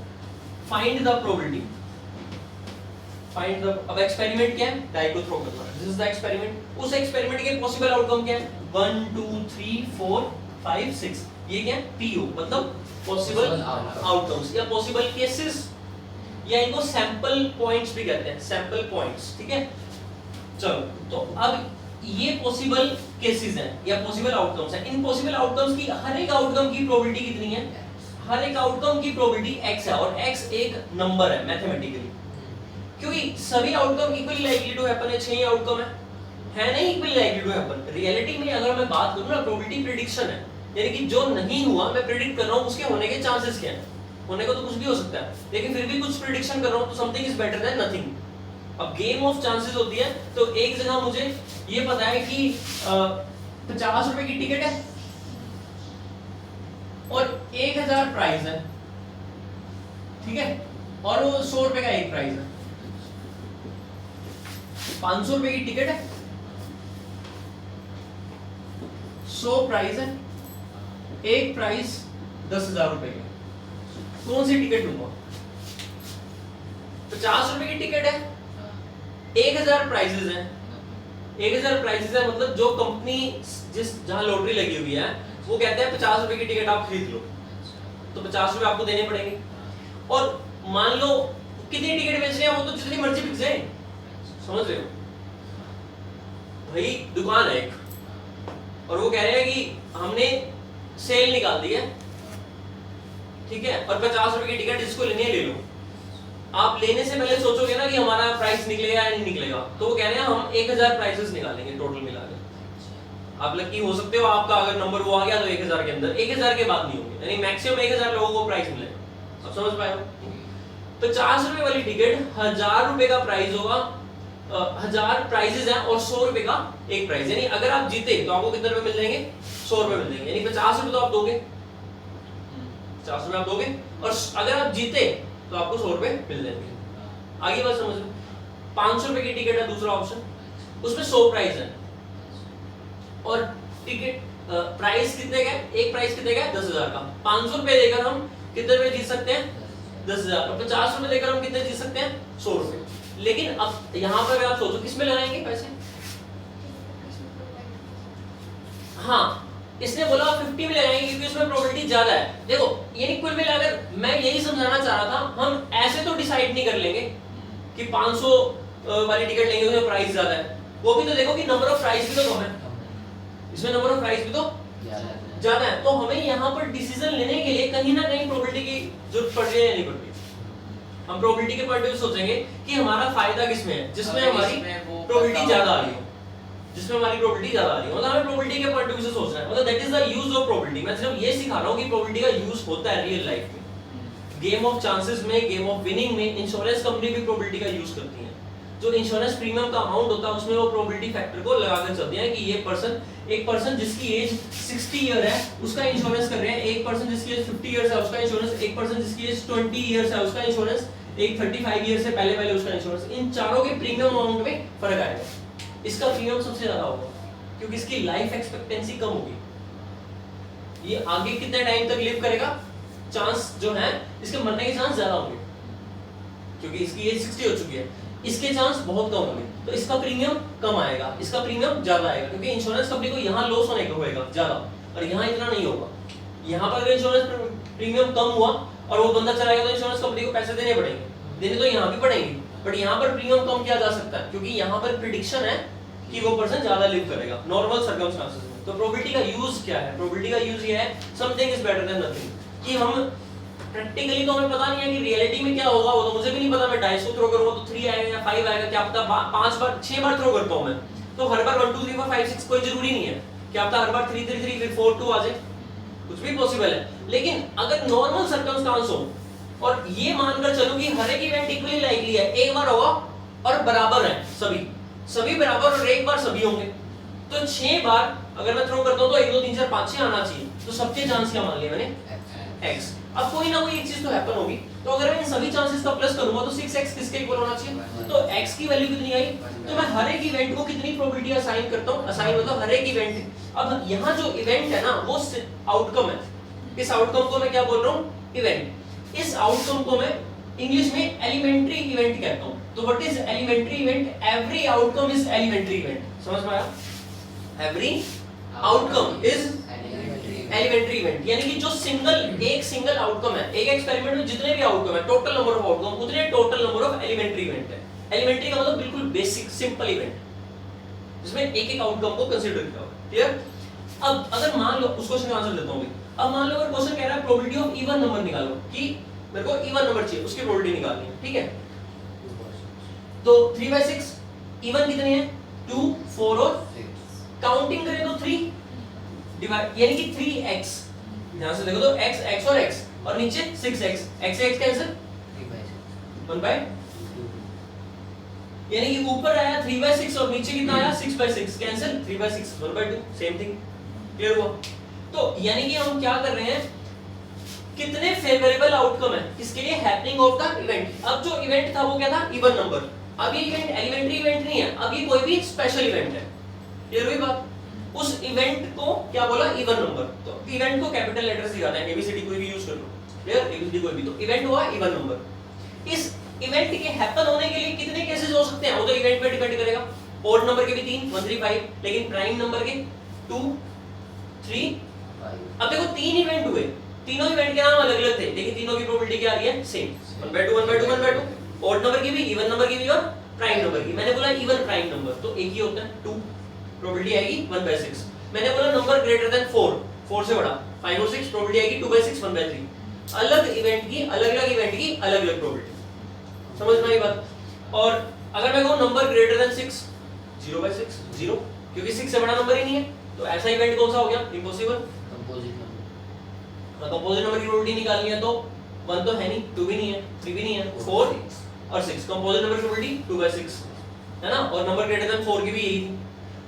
find the probability, find the, अब एक्सपेरिमेंट क्या है, die को थ्रो करना, दिस इज द एक्सपेरिमेंट। उस एक्सपेरिमेंट के पॉसिबल आउटकम क्या है, 1 2 3 4 5 6, ये क्या है, PO, मतलब पॉसिबल आउटकम्स या पॉसिबल केसेस, या इनको सैंपल पॉइंट्स भी कहते हैं, सैंपल पॉइंट्स, ठीक है। चलो, तो अब ये पॉसिबल केसेस हैं या पॉसिबल आउटकम्स हैं। इन पॉसिबल आउटकम्स की हर एक आउटकम की प्रोबेबिलिटी कितनी है, हर एक आउटकम की प्रोबेबिलिटी x है, और x एक नंबर है मैथमेटिकली, क्योंकि सभी outcome equally likely to happen है, 6 आउटकम है नहीं equally likely to happen. Reality में अगर मैं बात करूं ना, प्रोबेबिलिटी प्रेडिक्शन है, यानी कि जो नहीं हुआ मैं प्रेडिक्ट कर रहा हूं उसके होने के चांसेस क्या हैं। होने को तो कुछ भी हो सकता है, लेकिन फिर भी कुछ प्रेडिक्शन कर रहा हूं तो something is better than nothing. अब गेम ऑफ चांसेस होती है, तो एक जगह मुझे ये पता है कि 50 रुपए की टिकट है और 1000 प्राइस है, ठीक है, और वो 100 रुपए का एक प्राइस है। 500 रुपए की टिकट है, 100 प्राइस है, एक प्राइस 10,000 रुपए का, कौन सी टिकट लूंगा? 50 रुपए की टिकट है, 1000 प्राइजेस हैं, 1000 प्राइजेस है, मतलब जो कंपनी जिस जहां लॉटरी लगी हुई है वो कहते हैं 50 रुपए की टिकट आप खरीद लो, तो 50 रुपए आपको देने पड़ेंगे। और मान लो कितनी टिकट बेच रहे हैं, वो तो जितनी मर्जी बिक जाए, समझ रहे हो भाई, दुकान है एक और वो कह रहे हैं कि हमने सेल निकाल दी है, ठीक है, और 50 रुपए की टिकट जिसको लेनी है ले लो। आप लेने से पहले सोचोगे ना कि हमारा प्राइस निकलेगा या नहीं निकलेगा, तो वो कह रहे हैं हम 1000 प्राइसेस निकालेंगे टोटल मिलाकर। आप लकी हो सकते हो, आपका अगर नंबर वो आ गया तो 1000 के अंदर, 1000 के बाद नहीं होंगे, यानी मैक्सिमम 1000 लोगों को प्राइस मिलेगा। अब समझ पाए हो? 50 रुपए वाली टिकट 1000 रुपए का प्राइस होगा, 1000 प्राइजेस हैं और 100 रुपए का एक प्राइस, यानी अगर आप जीते तो आपको कितने रुपए मिल जाएंगे, 100 रुपए मिल जाएंगे, यानी 50 रुपए तो आप दोगे, 50 रुपए आप दोगे, और अगर आप जीते तो आपको 100 रुपए मिल जाएंगे। आगे बात समझ लो। 500 रुपए की टिकट है दूसरा ऑप्शन, उसमें 100 प्राइस है और टिकट प्राइस कितने का है, एक प्राइस कितने का है 10,000 का। 500 रुपए देकर हम कितने रुपए जीत सकते हैं? 10,000। और 50 रुपए देकर हम कितने जीत सकते हैं? 100 रुपए। लेकिन अब यहाँ पर आप सोचो किसमें लगाएंगे पैसे? हाँ, इसने बोला 50 में लगाएंगे क्योंकि उसमें प्रोबेबिलिटी ज्यादा है। देखो यानी कुल मिलाकर मैं यही समझाना चाह रहा था, हम ऐसे तो डिसाइड नहीं कर लेंगे कि 500 वाली टिकट लेंगे उसमें प्राइस ज्यादा है। वो भी तो देखो कि नंबर ऑफ प्राइस भी तो कम है, इसमें नंबर ऑफ प्राइस भी तो ज्यादा है। तो हमें यहाँ पर डिसीजन लेने के लिए कहीं ना कहीं प्रोबेबिलिटी की जरूरत पड़ रही है या नहीं पड़ रही? हम प्रोबेबिलिटी के पॉइंट ऑफ व्यू सोचेंगे कि हमारा फायदा किसमें है, जिसमें हमारी प्रोबेबिलिटी ज्यादा आ रही हो, जिसमें हमारी प्रोबेबिलिटी ज्यादा आ रही है। मतलब हमें प्रोबेबिलिटी के पॉइंट ऑफ व्यू से सोचना है। मतलब that is the use of probability. मैं सिर्फ ये सिखा रहा हूं कि प्रोबेबिलिटी का यूज होता है रियल लाइफ में, गेम ऑफ चांसेस में, गेम ऑफ विनिंग में। इंश्योरेंस कंपनी भी प्रोबेबिलिटी का यूज करती है। जो इंश्योरेंस प्रीमियम का अमाउंट होता है उसमें वो प्रोबेबिलिटी फैक्टर को लगाकर चलते हैं कि ये पर्सन, एक पर्सन जिसकी एज 60 ईयर है उसका इंश्योरेंस कर रहे हैं, एक पर्सन जिसकी एज 50 ईयर्स है उसका इंश्योरेंस, एक पर्सन जिसकी एज 20 ईयर्स है उसका इंश्योरेंस, एक 35 ईयर से पहले उसका इंश्योरेंस। इन चारों के प्रीमियम अमाउंट में फर्क आएगा। इसका प्रीमियम सबसे ज्यादा होगा क्योंकि इसकी लाइफ एक्सपेक्टेंसी कम होगी। ये आगे कितने टाइम तक लिव करेगा, चांस जो है इसके मरने के चांस ज्यादा होंगे क्योंकि इसकी एज 60 हो चुकी है, इसके चांस बहुत कम होंगे। तो इसका प्रीमियम कम आएगा, इसका प्रीमियम ज्यादा आएगा क्योंकि इंश्योरेंस कंपनी को यहाँ लॉस होने का होएगा ज्यादा और यहाँ इतना नहीं होगा। यहाँ पर अगर इंश्योरेंस प्रीमियम कम हुआ और वो बंदा चला गया तो इंश्योरेंस कंपनी को पैसे देने पड़ेंगे, देने तो यहाँ भी पड़ेंगे, बट यहाँ पर प्रीमियम कम किया जा सकता है क्योंकि यहाँ पर प्रिडिक्शन है कि वो पर्सन ज्यादा लिव करेगा नॉर्मल सर्कमस्टेंसेस में। तो प्रोबेबिलिटी का यूज क्या है? प्रोबेबिलिटी का यूज ये है something is better than nothing, कि हम प्रैक्टिकली तो हमें पता नहीं है कि रियलिटी में क्या होगा, वो तो मुझे भी नहीं पता। मैं 250 थ्रो करूंगा तो 3 आएगा या 5 आएगा, क्या पता 5 बार 6 बार थ्रो करता हूं मैं, तो हर बार 1 2 3 4 5 6 कोई जरूरी नहीं है, क्या पता हर बार 3 3 3 फिर 4 2 आ जाए, कुछ भी पॉसिबल है। लेकिन अगर नॉर्मल सर्कमस्टेंस हो और ये मानकर चलो कि हर एक इवेंट इक्वली लाइकली है, एक बार होगा और बराबर है, सभी बराबर और एक बार सभी होंगे, तो 6 बार अगर मैं थ्रो करता हूं तो 1 2 3 4 5 6 आना चाहिए। तो सबके चांस क्या मान लिया मैंने? x। अब कोई ना कोई एक चीज तो हैपन होगी, तो अगर मैं इन सभी चांसेस का प्लस करूंगा तो 6x किसके इक्वल होना चाहिए? तो x की वैल्यू कितनी आई? तो मैं हर एक इवेंट को कितनी प्रोबेबिलिटी असाइन करता हूं, असाइन मतलब हर एक इवेंट। अब यहां जो इवेंट है ना वो आउटकम है, इस आउटकम को मैं क्या बोल रहा हूं? इवेंट। इस आउटकम को मैं इंग्लिश में एलिमेंट्री इवेंट कहता हूं। तो what is elementary event? Every outcome is elementary event. समझ में आया? Every outcome is elementary event, यानी कि जो एक सिंगल आउटकम है, एक एक्सपेरिमेंट में जितने भी आउटकम है, टोटल नंबर ऑफ आउटकम, उतने total number of elementary event है। एलिमेंट्री का मतलब बिल्कुल बेसिक सिंपल इवेंट जिसमें एक एक आउटकम को कंसीडर किया हो। क्लियर? अब अगर मान लो उस क्वेश्चन का आंसर देता हूं मैं। अब मान लो अगर क्वेश्चन कह रहा है प्रोबेबिलिटी ऑफ इवन नंबर निकालो, कि मेरे को इवन नंबर चाहिए, उसकी प्रोबेबिलिटी निकालनी है, ठीक है? तो 3/6 इवन कितनी है? 2 4 और 6। काउंटिंग करें तो 3 डिवाइड यानी कि 3x, ध्यान से देखो तो x और x और नीचे 6x, x से x कैंसिल 1/2, यानी कि ऊपर आया 3/6 और नीचे कितना आया 6/6, कैंसिल 3/6 1/2, सेम थिंग। क्लियर हुआ? तो यानी कि हम क्या कर रहे हैं, कितने फेवरेबल आउटकम है किसके लिए? Happening of the event. अब जो इवेंट था वो क्या था? Even number. अब ये इवेंट एलिमेंट्री इवेंट नहीं है, अब ये कोई भी स्पेशल इवेंट है। क्लियर हुई बात? उस इवेंट को क्या बोला? Even number. तो इवेंट को कैपिटल लेटर से दिखाते हैं, एबीसीडी कोई भी यूज कर लो, क्लियर? एबीसीडी कोई भी, तो इवेंट हुआ इवन नंबर। इस इवेंट के हैपन होने के लिए कितने केसेस हो सकते हैं वो तो इवेंट पे डिपेंड करेगा। ओड नंबर के भी 3 1 3 5, लेकिन प्राइम नंबर के 2 3 5। अब देखो 3 इवेंट हुए, तीनों इवेंट के नाम अलग-अलग थे, लेकिन तीनों की प्रोबेबिलिटी क्या आ रही है? सेम, 1/2 1/2 1/2। ओड नंबर की भी, इवन नंबर की भी और प्राइम नंबर की। मैंने बोला इवन प्राइम नंबर तो एक ही होता है 2, प्रोबेबिलिटी आएगी 1/6। मैंने बोला नंबर ग्रेटर देन 4 से बड़ा 5 और 6, प्रोबेबिलिटी आएगी 2/6 1/3। अलग इवेंट की अलग-अलग प्रोबेबिलिटी। समझ में आई बात? और अगर मैं कहूं नंबर ग्रेटर देन 6 0/6 0, क्योंकि 6 से बड़ा नंबर ही नहीं है, तो ऐसा इवेंट कौन सा हो गया? Impossible. Composite number. Composite number की प्रोबेबिलिटी निकालनी है तो 1 तो है नहीं, 2 भी नहीं है, 3 भी नहीं है, 4 और 6। कंपोजिट नंबर की प्रोबेबिलिटी 2/6 है ना, और नंबर ग्रेटर देन 4 की भी यही थी।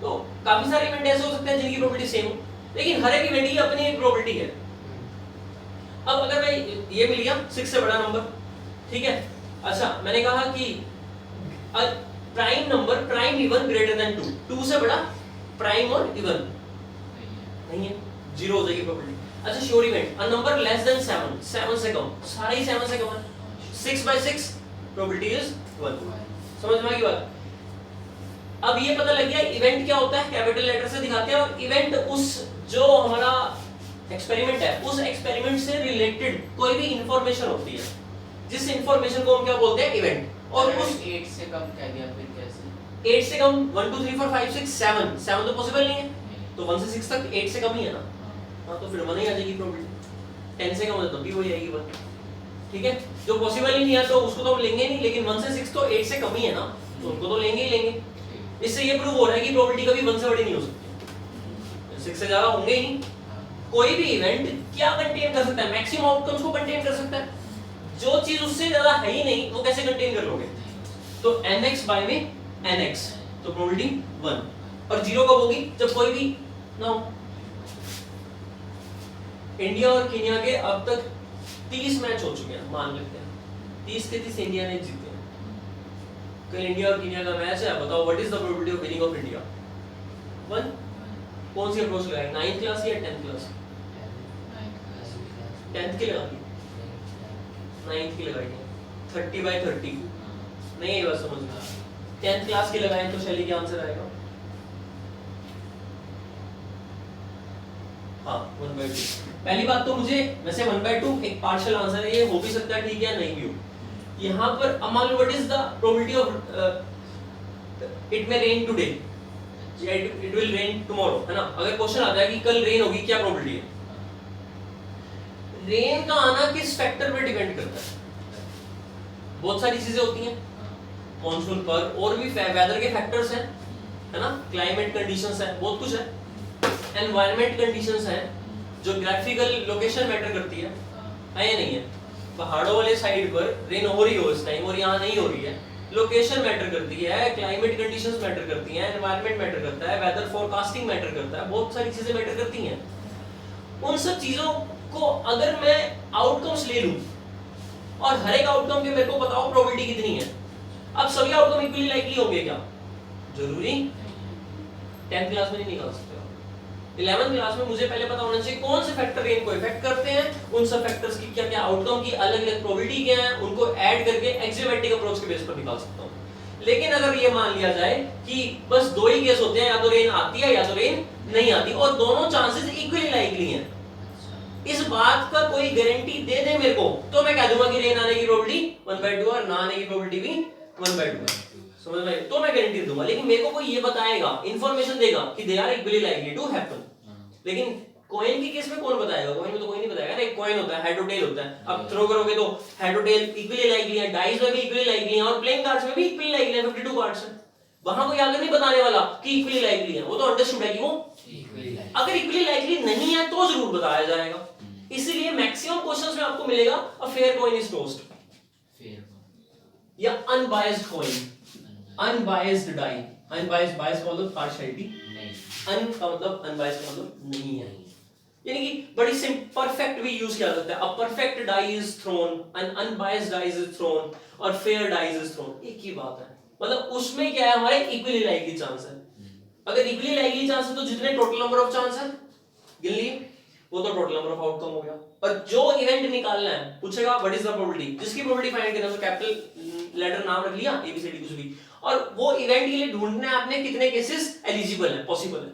तो काफी सारे इवेंट ऐसे हो सकते हैं जिनकी प्रोबेबिलिटी सेम हो, लेकिन हर एक इवेंट की अपनी एक प्रोबेबिलिटी है। अब अगर मैं ये मिल गया 6 से बड़ा नंबर, ठीक है? अच्छा, मैंने कहा कि prime number prime even greater than 2 से बड़ा प्राइम और इवन नहीं है, 0 हो जाएगी प्रोबेबिलिटी। अच्छा sure event, a number less than 7, 7 से कम, सारे ही 7 से कम है, 6/6 प्रोबेबिलिटी इज 1। समझ में आ गई बात? अब ये पता लग गया इवेंट क्या होता है, कैपिटल लेटर से दिखाते हैं, और इवेंट उस जो हमारा एक्सपेरिमेंट है उस एक्सपेरिमेंट से रिलेटेड कोई भी इंफॉर्मेशन होती है, जिस इंफॉर्मेशन को हम क्या बोलते हैं, इवेंट। और उस 8 से कम कह दिया फिर कैसे? 8 से कम 1 2 3 4 5 6 7, 7 तो पॉसिबल नहीं है, तो 1 से 6 तक 8 से कम ही है ना, हाँ तो फिर 1 ही आ जाएगी प्रोबेबिलिटी। 10 से कम है तो भी वही आएगी 1, ठीक है। जो पॉसिबल ही नहीं है तो उसको तो हम लेंगे नहीं, लेकिन 1 से 6 तो 8 से कम ही है ना, तो उनको तो लेंगे ही लेंगे। इससे ये प्रूव हो रहा है कि प्रोबेबिलिटी कभी 1 से बड़ी नहीं हो सकती, 6 से ज्यादा होंगे ही नहीं। कोई भी इवेंट क्या कंटेन कर सकता है, मैक्सिमम आउटकम्स को कंटेन कर सकता है, जो चीज उससे ज्यादा है ही नहीं वो कैसे कंटेन कर लोगे? तो nx बाय में nx, तो प्रोबेबिलिटी 1। और 0 कब होगी? जब कोई भी ना हो। इंडिया और केन्या के अब तक 30 मैच हो चुके हैं, मान लेते हैं 30 के 30 इंडिया ने जीते हैं। कल इंडिया और केन्या का मैच है, बताओ what is the probability of winning of India? 1। कौन सी अप्रोच लगाएंगे, 9th क्लास या 10th क्लास? 10th की लगा दी, 9th की लगाएंगे, 30/30 नहीं, ये बात समझ में। 10th क्लास की लगाएं तो शैली क्या आंसर आएगा? हाँ 1/2। पहली बात तो मुझे वैसे 1/2 एक पार्शियल आंसर है, ये हो भी सकता है ठीक है, नहीं भी हो। यहाँ पर अमल what is the probability of it may rain today या इट विल रेन टुमारो, है ना। अगर क्वेश्चन आता है कि कल रेन होगी, क्या प्रोबेबिलिटी है? रेन का आना किस फैक्टर पे डिपेंड करता है? बहुत सारी चीजें होती हैं मॉनसून पर, और भी वेदर के फैक्टर्स हैं, है ना, क्लाइमेट कंडीशंस है, बहुत कुछ है, एनवायरनमेंट कंडीशंस है, ज्योग्राफिकल लोकेशन मैटर करती है या नहीं है? पहाड़ों वाले साइड पर रेन हो रही हो इस टाइम और यहाँ नहीं हो रही है, लोकेशन मैटर करती है, क्लाइमेट कंडीशंस मैटर करती हैं, एनवायरनमेंट मैटर करता है, वेदर फोरकास्टिंग मैटर करता है, बहुत सारी चीजें मैटर करती हैं। उन सब चीजों को अगर मैं आउटकम्स ले लूं और हर एक आउटकम के मेरे को बताओ प्रोबेबिलिटी कितनी है, अब सभी आउटकम इक्वली लाइकली होंगे क्या? जरूरी 10th क्लास में नहीं निकाल सकते हो। 11th क्लास में मुझे पहले पता होना चाहिए कौन से फैक्टर रेन को इफेक्ट करते हैं, उन सब फैक्टर्स की क्या क्या आउटकम की अलग अलग प्रोबेबिलिटी क्या है, उनको ऐड करके एक्सियोमेटिक अप्रोच के बेस पर निकाल सकता हूं। लेकिन अगर ये मान लिया जाए कि बस दो ही केस होते हैं, या तो रेन आती है या तो रेन नहीं आती, और दोनों चांसेस इक्वली लाइकली हैं, इस बात का कोई गारंटी दे दे मेरे को, तो मैं कह दूंगा कि रेन आने की प्रोबेबिलिटी 1/2 और ना आने की प्रोबेबिलिटी भी 1/2 है। समझ में? तो मैं गारंटी दूंगा, लेकिन मेरे को कोई ये बताएगा, इंफॉर्मेशन देगा कि they are equally likely to happen. लेकिन कॉइन के केस में कौन बताएगा? कॉइन में तो कोई नहीं बताएगा ना, एक कॉइन होता है, हेड और टेल होता है, अब थ्रो करोगे तो हेड और टेल इक्वली लाइकली है, डाइस में भी इक्वली लाइकली है, और प्लेइंग कार्ड्स में भी इक्वली लाइकली है, 52 कार्ड्स है। वहां कोई आगे नहीं बताने वाला कि इक्वली लाइकली है, वो तो अंडरस्टूड है कि वो अगर इक्वली लाइकली नहीं है तो जरूर बताया जाएगा। इसीलिए मैक्सिमम क्वेश्चंस में आपको मिलेगा a fair coin is tossed या unbiased coin, unbiased die, unbiased bias का मतलब पार्शियलिटी, अन का मतलब अनबायस्ड का मतलब नहीं है, यानी कि बड़ी सिंपल परफेक्ट भी यूज किया जाता है। A perfect die is thrown, an unbiased die is thrown, और फेयर डाई इज थ्रोन, एक ही बात है। मतलब उसमें क्या है, हमारे इक्वली लाइकली चांस है। अगर इक्वली लाइकली चांस है तो जितने टोटल नंबर ऑफ चांस है गिन लिए, वो तो टोटल नंबर ऑफ आउटकम हो गया। और जो इवेंट निकालना है पूछेगा व्हाट इज द प्रोबेबिलिटी, जिसकी प्रोबेबिलिटी फाइंड करना है तो कैपिटल लेटर नाम रख लिया, एबीसीडी कुछ भी, और वो इवेंट के लिए ढूंढना है आपने कितने केसेस एलिजिबल है, पॉसिबल है,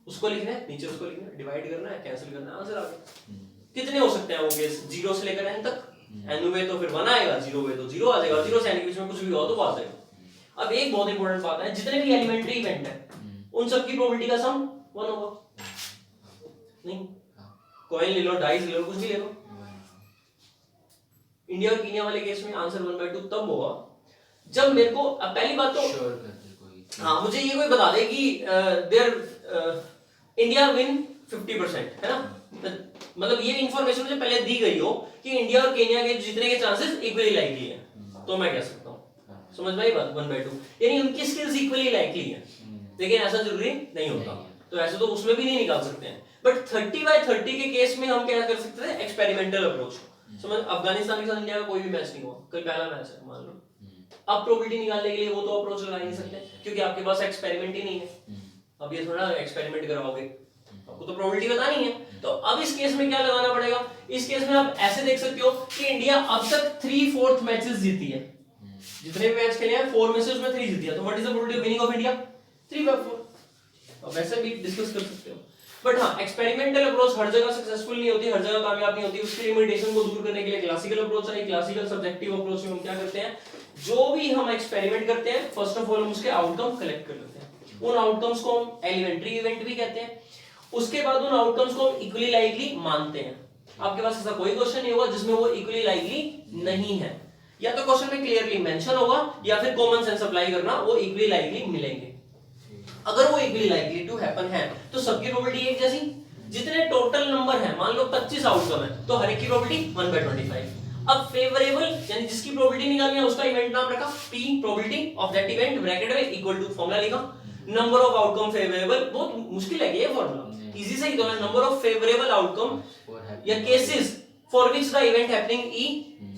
उसको लिखना है, नीचे उसको लिखना है, डिवाइड करना है, कैंसिल करना है, आंसर आ गया। कितने हो सकते हैं वो केस? 0 से लेकर n तक, n हुए तो फिर 1 आएगा, 0 हुए तो 0 आ जाएगा, 0 से n के बीच में कुछ भी हो तो वो आ जाएगा। अब एक बहुत इंपॉर्टेंट बात है, जितने भी एलिमेंट्री इवेंट है उन सब की प्रोबेबिलिटी का सम 1 होगा। नहीं, कॉइन ले लो, डाइस ले लो, कुछ भी ले लो, इंडिया और केन्या वाले केस में आंसर 1/2 तब होगा जब मेरे को, अब पहली बात तो श्योर कर दे कोई, हाँ मुझे ये कोई बता दे कि देयर इंडिया विन 50%, है ना, मतलब ये इंफॉर्मेशन मुझे पहले दी गई हो कि इंडिया और केन्या के जीतने के चांसेस इक्वली लाइकली है, तो मैं कह सकता हूँ। समझ में आई बात? 1/2 यानी उनकी स्किल्स इक्वली लाइकली है, लेकिन ऐसा जरूरी नहीं होता, तो ऐसे तो उसमें भी नहीं निकाल सकते हैं। बट 30/30 के केस में हम क्या कर सकते थे, एक्सपेरिमेंटल अप्रोच। समझ, अफगानिस्तान के साथ इंडिया का कोई भी मैच नहीं हुआ, कल पहला मैच है मान लो, अब प्रोबेबिलिटी निकालने के लिए वो तो अप्रोच लगा नहीं सकते क्योंकि आपके पास एक्सपेरिमेंट ही नहीं है। अब ये थोड़ा एक्सपेरिमेंट कराओगे आपको तो प्रोबेबिलिटी बतानी है। तो अब इस केस में क्या लगाना पड़ेगा, इस केस में आप ऐसे देख सकते हो कि इंडिया अब तक 3/4 मैचेस जीती है, जितने भी मैच खेले हैं 4 में से उसमें 3 जीती है। तो what is the probability of winning of India? 3/4। अब वैसे भी डिस्कस कर सकते हो, बट हाँ एक्सपेरिमेंटल अप्रोच हर जगह सक्सेसफुल नहीं होती, हर जगह कामयाब नहीं होती। उसकी लिमिटेशन को दूर करने के लिए क्लासिकल अप्रोच है। क्लासिकल सब्जेक्टिव अप्रोच में हम क्या करते हैं, जो भी हम एक्सपेरिमेंट करते हैं फर्स्ट ऑफ ऑल हम उसके आउटकम कलेक्ट कर लेते हैं। उन आउटकम्स को हम एलिमेंट्री इवेंट भी कहते हैं। उसके बाद उन आउटकम्स को हम इक्वली लाइकली मानते हैं। आपके पास ऐसा कोई क्वेश्चन नहीं होगा जिसमें वो इक्वली लाइकली नहीं है, या तो क्वेश्चन में क्लियरली मेंशन होगा या फिर कॉमन सेंस अप्लाई करना, वो इक्वली लाइकली मिलेंगे। अगर वो इक्वली लाइकली टू हैपन है तो सबकी प्रोबेबिलिटी एक जैसी। जितने टोटल नंबर है, मान लो 25 आउटकम है, तो हर एक की प्रोबेबिलिटी 1/25। अब फेवरेबल यानी जिसकी प्रोबेबिलिटी निकालनी है उसका इवेंट नाम रखा p, probability of that event bracket में इक्वल टू फॉर्मूला लिखा, नंबर ऑफ आउटकम फेवरेबल। बहुत मुश्किल है ये फॉर्मूला, इजी से ही तो है। नंबर ऑफ फेवरेबल आउटकम या cases for which the event happening e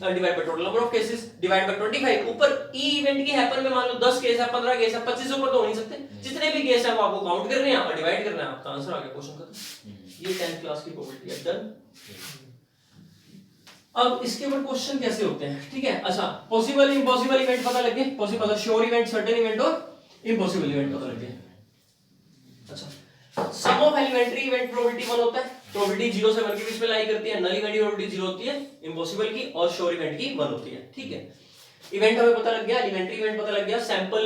divide by total number of cases divide by 25। ऊपर e इवेंट की हैपन में मान लो 10 केस है, 15 केस है, 25 से ऊपर तो हो नहीं सकते। जितने भी केस है वो आपको काउंट करने हैं और डिवाइड करना है, आपका आंसर आ गया, क्वेश्चन खत्म। ये 10th क्लास की प्रोबेबिलिटी है, डन। अब इसके ऊपर क्वेश्चन कैसे होते हैं, ठीक है। अच्छा, पॉसिबल इम्पॉसिबल इवेंट पता लग गए, possible sure event, certain event और इम्पॉसिबल इवेंट पता लग गए। अच्छा, सम ऑफ एलिमेंट्री इवेंट प्रोबेबिलिटी 1 होता है, प्रोबेबिलिटी 0 से 1 के बीच में लाई करती है। नल इवेंट की प्रोबेबिलिटी 0 होती है, इम्पॉसिबल की और श्योर इवेंट की 1 होती है, ठीक है। इवेंट हमें पता लग गया, एलिमेंट्री इवेंट पता लग गया, सैंपल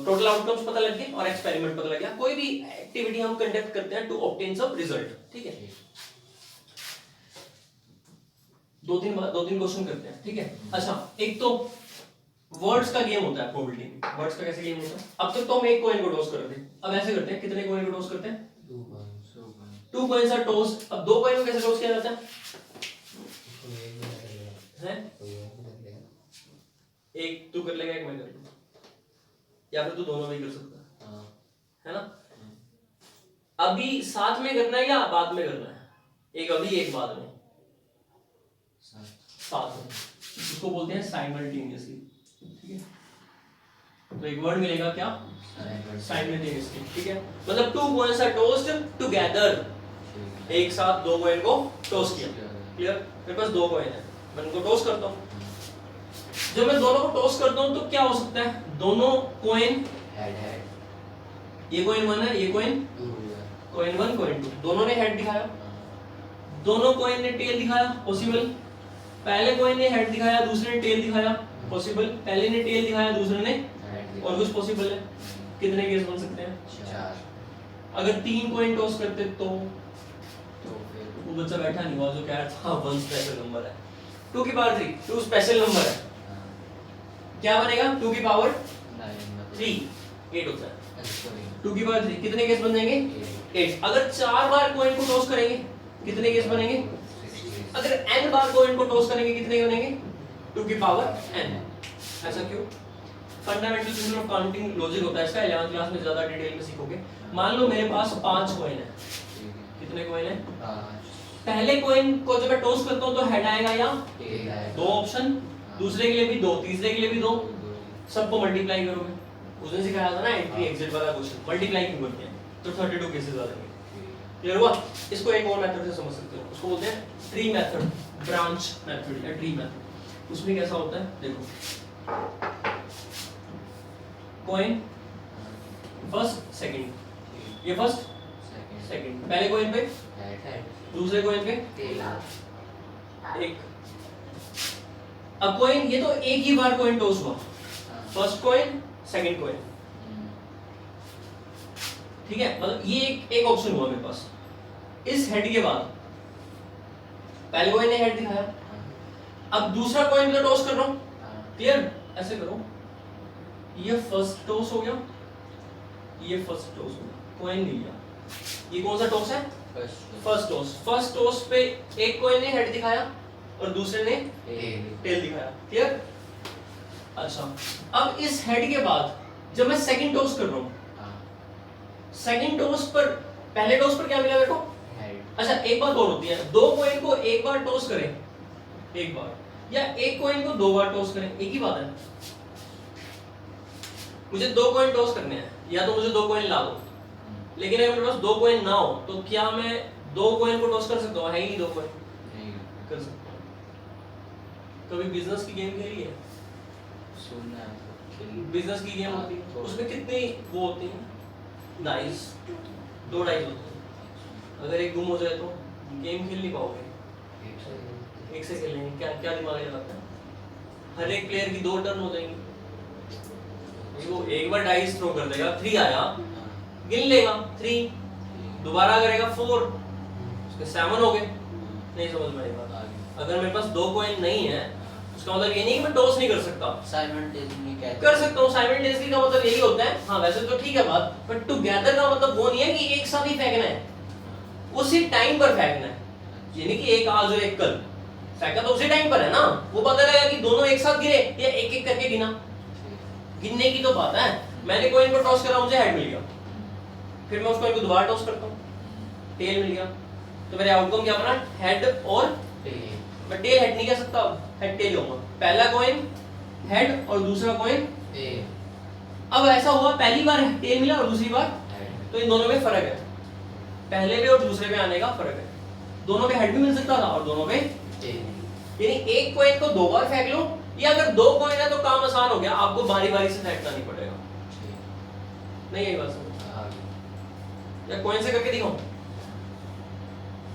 टोटल आउटकम्स पता लग गए और एक्सपेरिमेंट पता लग गया। कोई भी एक्टिविटी हम कंडक्ट करते हैं टू ऑब्टेन सम रिजल्ट, ठीक है। दो तीन क्वेश्चन करते हैं, ठीक है। अच्छा, एक तो वर्ड्स का गेम होता है प्रोबेबिलिटी में। वर्ड्स का कैसे गेम होता है, अब तक तो हम एक कॉइन को टॉस कर रहे थे, अब ऐसे करते हैं, कितने कॉइन को टॉस करते हैं? 2 कॉइन्स आर टॉस। अब 2 कॉइन को कैसे टॉस किया जाता है? एक तू कर लेगा, एक मैं कर लूंगा, या फिर तू दोनों में कर सकता है ना। अभी साथ में करना है या बाद में करना है? एक अभी एक बाद में, साथ में, उसको बोलते हैं साइमल्टेनियसली, ठीक है। तो एक वर्ड मिलेगा क्या? साइमल्टेनियसली, ठीक है। मतलब 2 कॉइन्स आर टॉस्ड टुगेदर, एक साथ 2 कॉइन को टॉस किया, क्लियर। मेरे पास 2 कॉइन है, मैं उनको टॉस करता हूं। जब मैं दोनों को टॉस करता हूं तो क्या हो सकता है? दोनों कॉइन हेड हेड, ये कॉइन 1 है, ये कॉइन 2, कॉइन 1 कॉइन 2, दोनों ने हेड दिखाया, दोनों कॉइन ने टेल दिखाया, पॉसिबल। पहले कॉइन ने हेड दिखाया, दूसरे ने टेल दिखाया, पॉसिबल। पहले ने टेल दिखाया, दूसरे ने, और कुछ पॉसिबल है। कितने केस बन सकते हैं? 4। अगर 3 कॉइन टॉस करते तो फिर वो बच्चा बैठा नहीं हुआ जो कह रहा था 1 स्पेशल नंबर है, 2 की पावर 3, 2 स्पेशल नंबर है, क्या बनेगा? 2 की पावर 3, 8 होता है। 2 की पावर 3, कितने केस बन जाएंगे? 8। अगर 4 बार कॉइन को टॉस करेंगे कितने केस बनेंगे? अगर n बार कॉइन को टॉस करेंगे कितने बनेंगे? 2 की पावर n। ऐसा क्यों? Fundamental principle of counting logic होता है इसका, 11th क्लास में ज्यादा डिटेल में सीखोगे। मान लो मेरे पास 5 कॉइन है, कितने कॉइन है? 5। पहले कॉइन को जब मैं टॉस करता हूं तो हेड आएगा या टेल आएगा, 2 ऑप्शन, दूसरे के लिए भी 2, तीसरे के लिए भी 2, सबको मल्टीप्लाई करोगे। उस दिन सिखाया था ना एंट्री एग्जिट वाला क्वेश्चन, मल्टीप्लाई क्यों करते हैं, तो 32 केसेस आ जाएंगे। क्लियर हुआ? इसको एक और मेथड से समझ सकते हो, उसको बोलते हैं ट्री मेथड, ब्रांच मेथड या ट्री मेथड। उसमें कैसा होता है देखो, कॉइन फर्स्ट सेकंड, ये फर्स्ट सेकंड, पहले कॉइन पे हेड, दूसरे कॉइन पे टेल, एक। अब कॉइन, ये तो एक ही बार कॉइन टॉस हुआ, फर्स्ट कॉइन सेकंड कॉइन, ठीक है। मतलब ये एक ऑप्शन हुआ मेरे पास। इस हेड के बाद पहले कॉइन ने हेड दिखाया, अब दूसरा कॉइन पे टॉस कर रहा हूं, क्लियर। ऐसे करो, ये फर्स्ट टॉस हो गया, ये फर्स्ट टॉस हो गया, कॉइन नहीं लिया। ये कौन सा टॉस है? First toss. फर्स्ट टॉस पे एक कॉइन ने हेड दिखाया और दूसरे ने टेल दिखाया, क्लियर। अच्छा, अब इस हेड के बाद जब मैं सेकंड टॉस कर रहा हूं, सेकंड टॉस पर, पहले टॉस पर क्या मिला मेरे को? हेड। अच्छा, एक बात और होती है, 2 कॉइन को एक बार टॉस करें, एक बार, या एक कॉइन को 2 बार टॉस करें, एक ही बात है। मुझे 2 कॉइन टॉस करने हैं, या तो मुझे 2 कॉइन ला दो, लेकिन अगर मेरे पास दो कॉइन ना हो तो क्या मैं दो कॉइन को टॉस कर सकता हूँ? है ही नहीं दो कॉइन, नहीं कर सकता हूँ। कभी बिजनेस की गेम खेली है? सुनना है खेली बिजनेस की गेम होती है, उसमें कितनी वो होती है? डाइस, दो डाइस होते हैं। अगर एक गुम हो जाए तो गेम खेल नहीं पाओगे। एक से खेलेंगे, क्या क्या दिमाग में लगाता है? हर एक प्लेयर की दो टर्न हो जाएंगी। वो एक बार डाइस थ्रो कर देगा, 3 आया, गिन लेगा 3, दोबारा करेगा 4, उसके 7 हो गए। नहीं समझ में आई बात? अगर मेरे पास दो कॉइन नहीं है उसका मतलब ये नहीं कि मैं टॉस नहीं कर सकता, साइमल्टेनियसली क्या कर सकता हूँ। साइमल्टेनियसली का मतलब यही होता है, हाँ वैसे तो ठीक है बात, बट टुगेदर का मतलब वो नहीं है कि एक साथ ही फेंकना है, उसी टाइम पर फेंकना है। यानी कि एक आज और एक कल फेंका तो उसी टाइम पर है ना, वो पता लगा कि दोनों एक साथ गिरे या एक एक करके गिना, गिनने की तो बात है। मैंने कॉइन को टॉस करा, मुझे हेड मिल गया, फिर मैं उस कॉइन को दोबारा टॉस करता हूँ, टेल मिल गया, तो मेरे आउटकम क्या बना? हेड और मैं टेल हेड नहीं कह सकता, हेड टेल होगा। पहला कॉइन हेड और दूसरा कॉइन अब ऐसा हुआ पहली बार टेल मिला और दूसरी बार, तो इन दोनों में फर्क है, पहले पे और दूसरे पे आने का फर्क है। दोनों पे हेड भी मिल सकता था और दोनों पे, यानी एक कॉइन को दो बार फेंक लो, या अगर दो कॉइन है तो काम आसान हो गया, आपको बारी बारी से फेंकना नहीं पड़ेगा। नहीं यही बात समझ? या कॉइन से करके दिखाओ,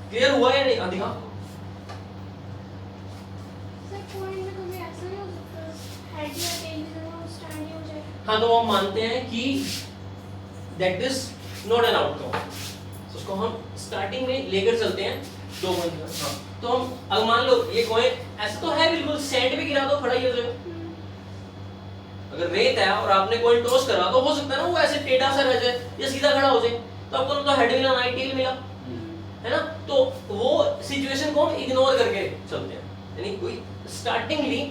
क्लियर हुआ या नहीं? दिखा। हाँ तो हम मानते हैं कि that is not an outcome, उसको हम स्टार्टिंग में लेकर चलते हैं दो कॉइन। हाँ तो हम अगर मान लो ये कॉइन ऐसा तो है बिल्कुल, सैंड पे गिरा दो खड़ा ही हो जाएगा। अगर रेत है और आपने कॉइन टॉस करा तो हो सकता है ना वो ऐसे टेढ़ा सा रह जाए या सीधा खड़ा हो जाए, तो आपको तो हेड मिला ना टेल मिला, है ना? तो वो सिचुएशन को हम इग्नोर करके चलते हैं, यानी कोई स्टार्टिंगली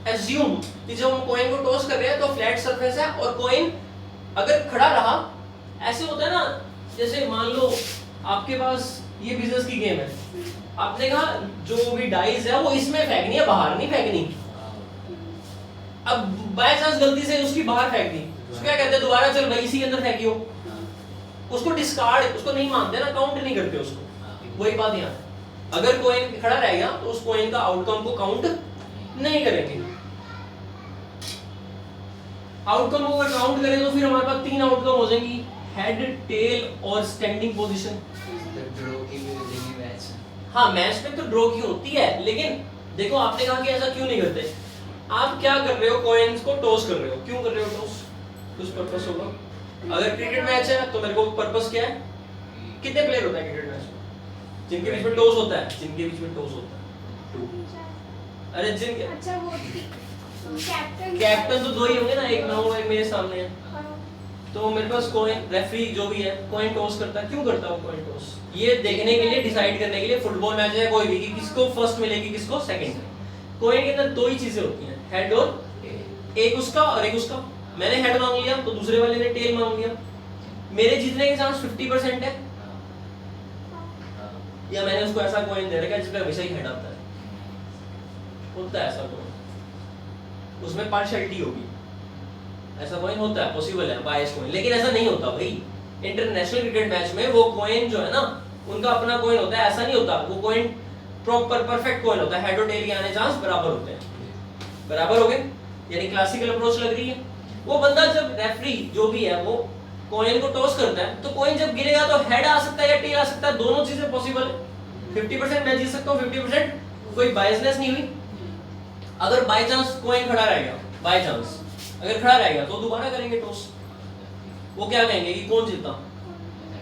एज्यूम कि जब हम कॉइन को टॉस कर रहे हैं तो फ्लैट सरफेस है और कॉइन अगर खड़ा रहा, ऐसे होता है ना, जैसे मान लो आपके पास ये बिजनेस की गेम है, आपने कहा जो भी डाइस है वो इसमें फेंकनी है, बाहर नहीं फेंकनी। अब बाय चांस गलती से उसकी बाहर फेंक दी, उसको क्या कहते हैं? दोबारा चल भाई इसी के अंदर फेंकियो, उसको डिस्कार्ड, उसको नहीं मानते ना, काउंट नहीं करते उसको। वही बात यहाँ, अगर कॉइन खड़ा रह गया तो उस कॉइन का आउटकम को काउंट नहीं करेंगे। आउटकम को अगर काउंट करें तो फिर हमारे पास 3 आउटकम हो जाएंगी, हेड, टेल और स्टैंडिंग पोजीशन। ड्रॉ की भी हो जाएगी मैच। हाँ मैच में तो ड्रॉ की होती है, लेकिन देखो आपने कहा कि ऐसा क्यों नहीं करते। आप क्या कर रहे हो? कॉइन्स को टॉस कर रहे हो, क्यों कर रहे हो टॉस? कुछ पर्पस होगा। अगर क्रिकेट मैच है तो मेरे को पर्पस क्या है? कितने प्लेयर होते हैं क्रिकेट मैच में? जिनके बीच में टॉस होता है, जिनके बीच में टॉस होता है, अरे जिनके, अच्छा वो कैप्टन तो 2 ही होंगे ना, एक मैं हूं एक मेरे सामने है, तो मेरे पास कॉइन, रेफरी जो भी है कॉइन टॉस करता है। क्यों करता है वो कॉइन टॉस? ये देखने के लिए, डिसाइड करने के लिए, फुटबॉल मैच है कोई भी, कि किसको फर्स्ट मिलेगी किसको सेकंड। कॉइन के अंदर 2 ही चीजें होती हैं, हेड और एक उसका और एक उसका। मैंने हेड मांग लिया तो दूसरे वाले ने टेल मांग लिया, मेरे जीतने के चांस 50% है, या मैंने उसको ऐसा कॉइन दे रखा है जिसमें हमेशा ही हेड आता है, होता है ऐसा कॉइन, उसमें पार्शियलिटी होगी, ऐसा कॉइन होता है, पॉसिबल है बायस कॉइन, लेकिन ऐसा नहीं होता भाई। इंटरनेशनल क्रिकेट मैच में वो कॉइन जो है ना, उनका अपना कॉइन होता है, ऐसा नहीं होता। वो कॉइन प्रॉपर परफेक्ट कॉइन होता है, हेड और टेल के आने चांस बराबर होते हैं, बराबर हो गए, यानी क्लासिकल अप्रोच लग रही है। वो बंदा जब रेफरी जो भी है वो कॉइन को टॉस करता है, तो कॉइन जब गिरेगा तो हेड आ सकता है या टेल आ सकता है, दोनों चीजें पॉसिबल है। 50% मैं जीत सकता हूँ, 50% कोई बायसनेस नहीं हुई। अगर बाय चांस कॉइन खड़ा रह गया, बाय चांस अगर खड़ा रह गया तो दोबारा करेंगे टॉस, वो क्या कहेंगे कि कौन जीता?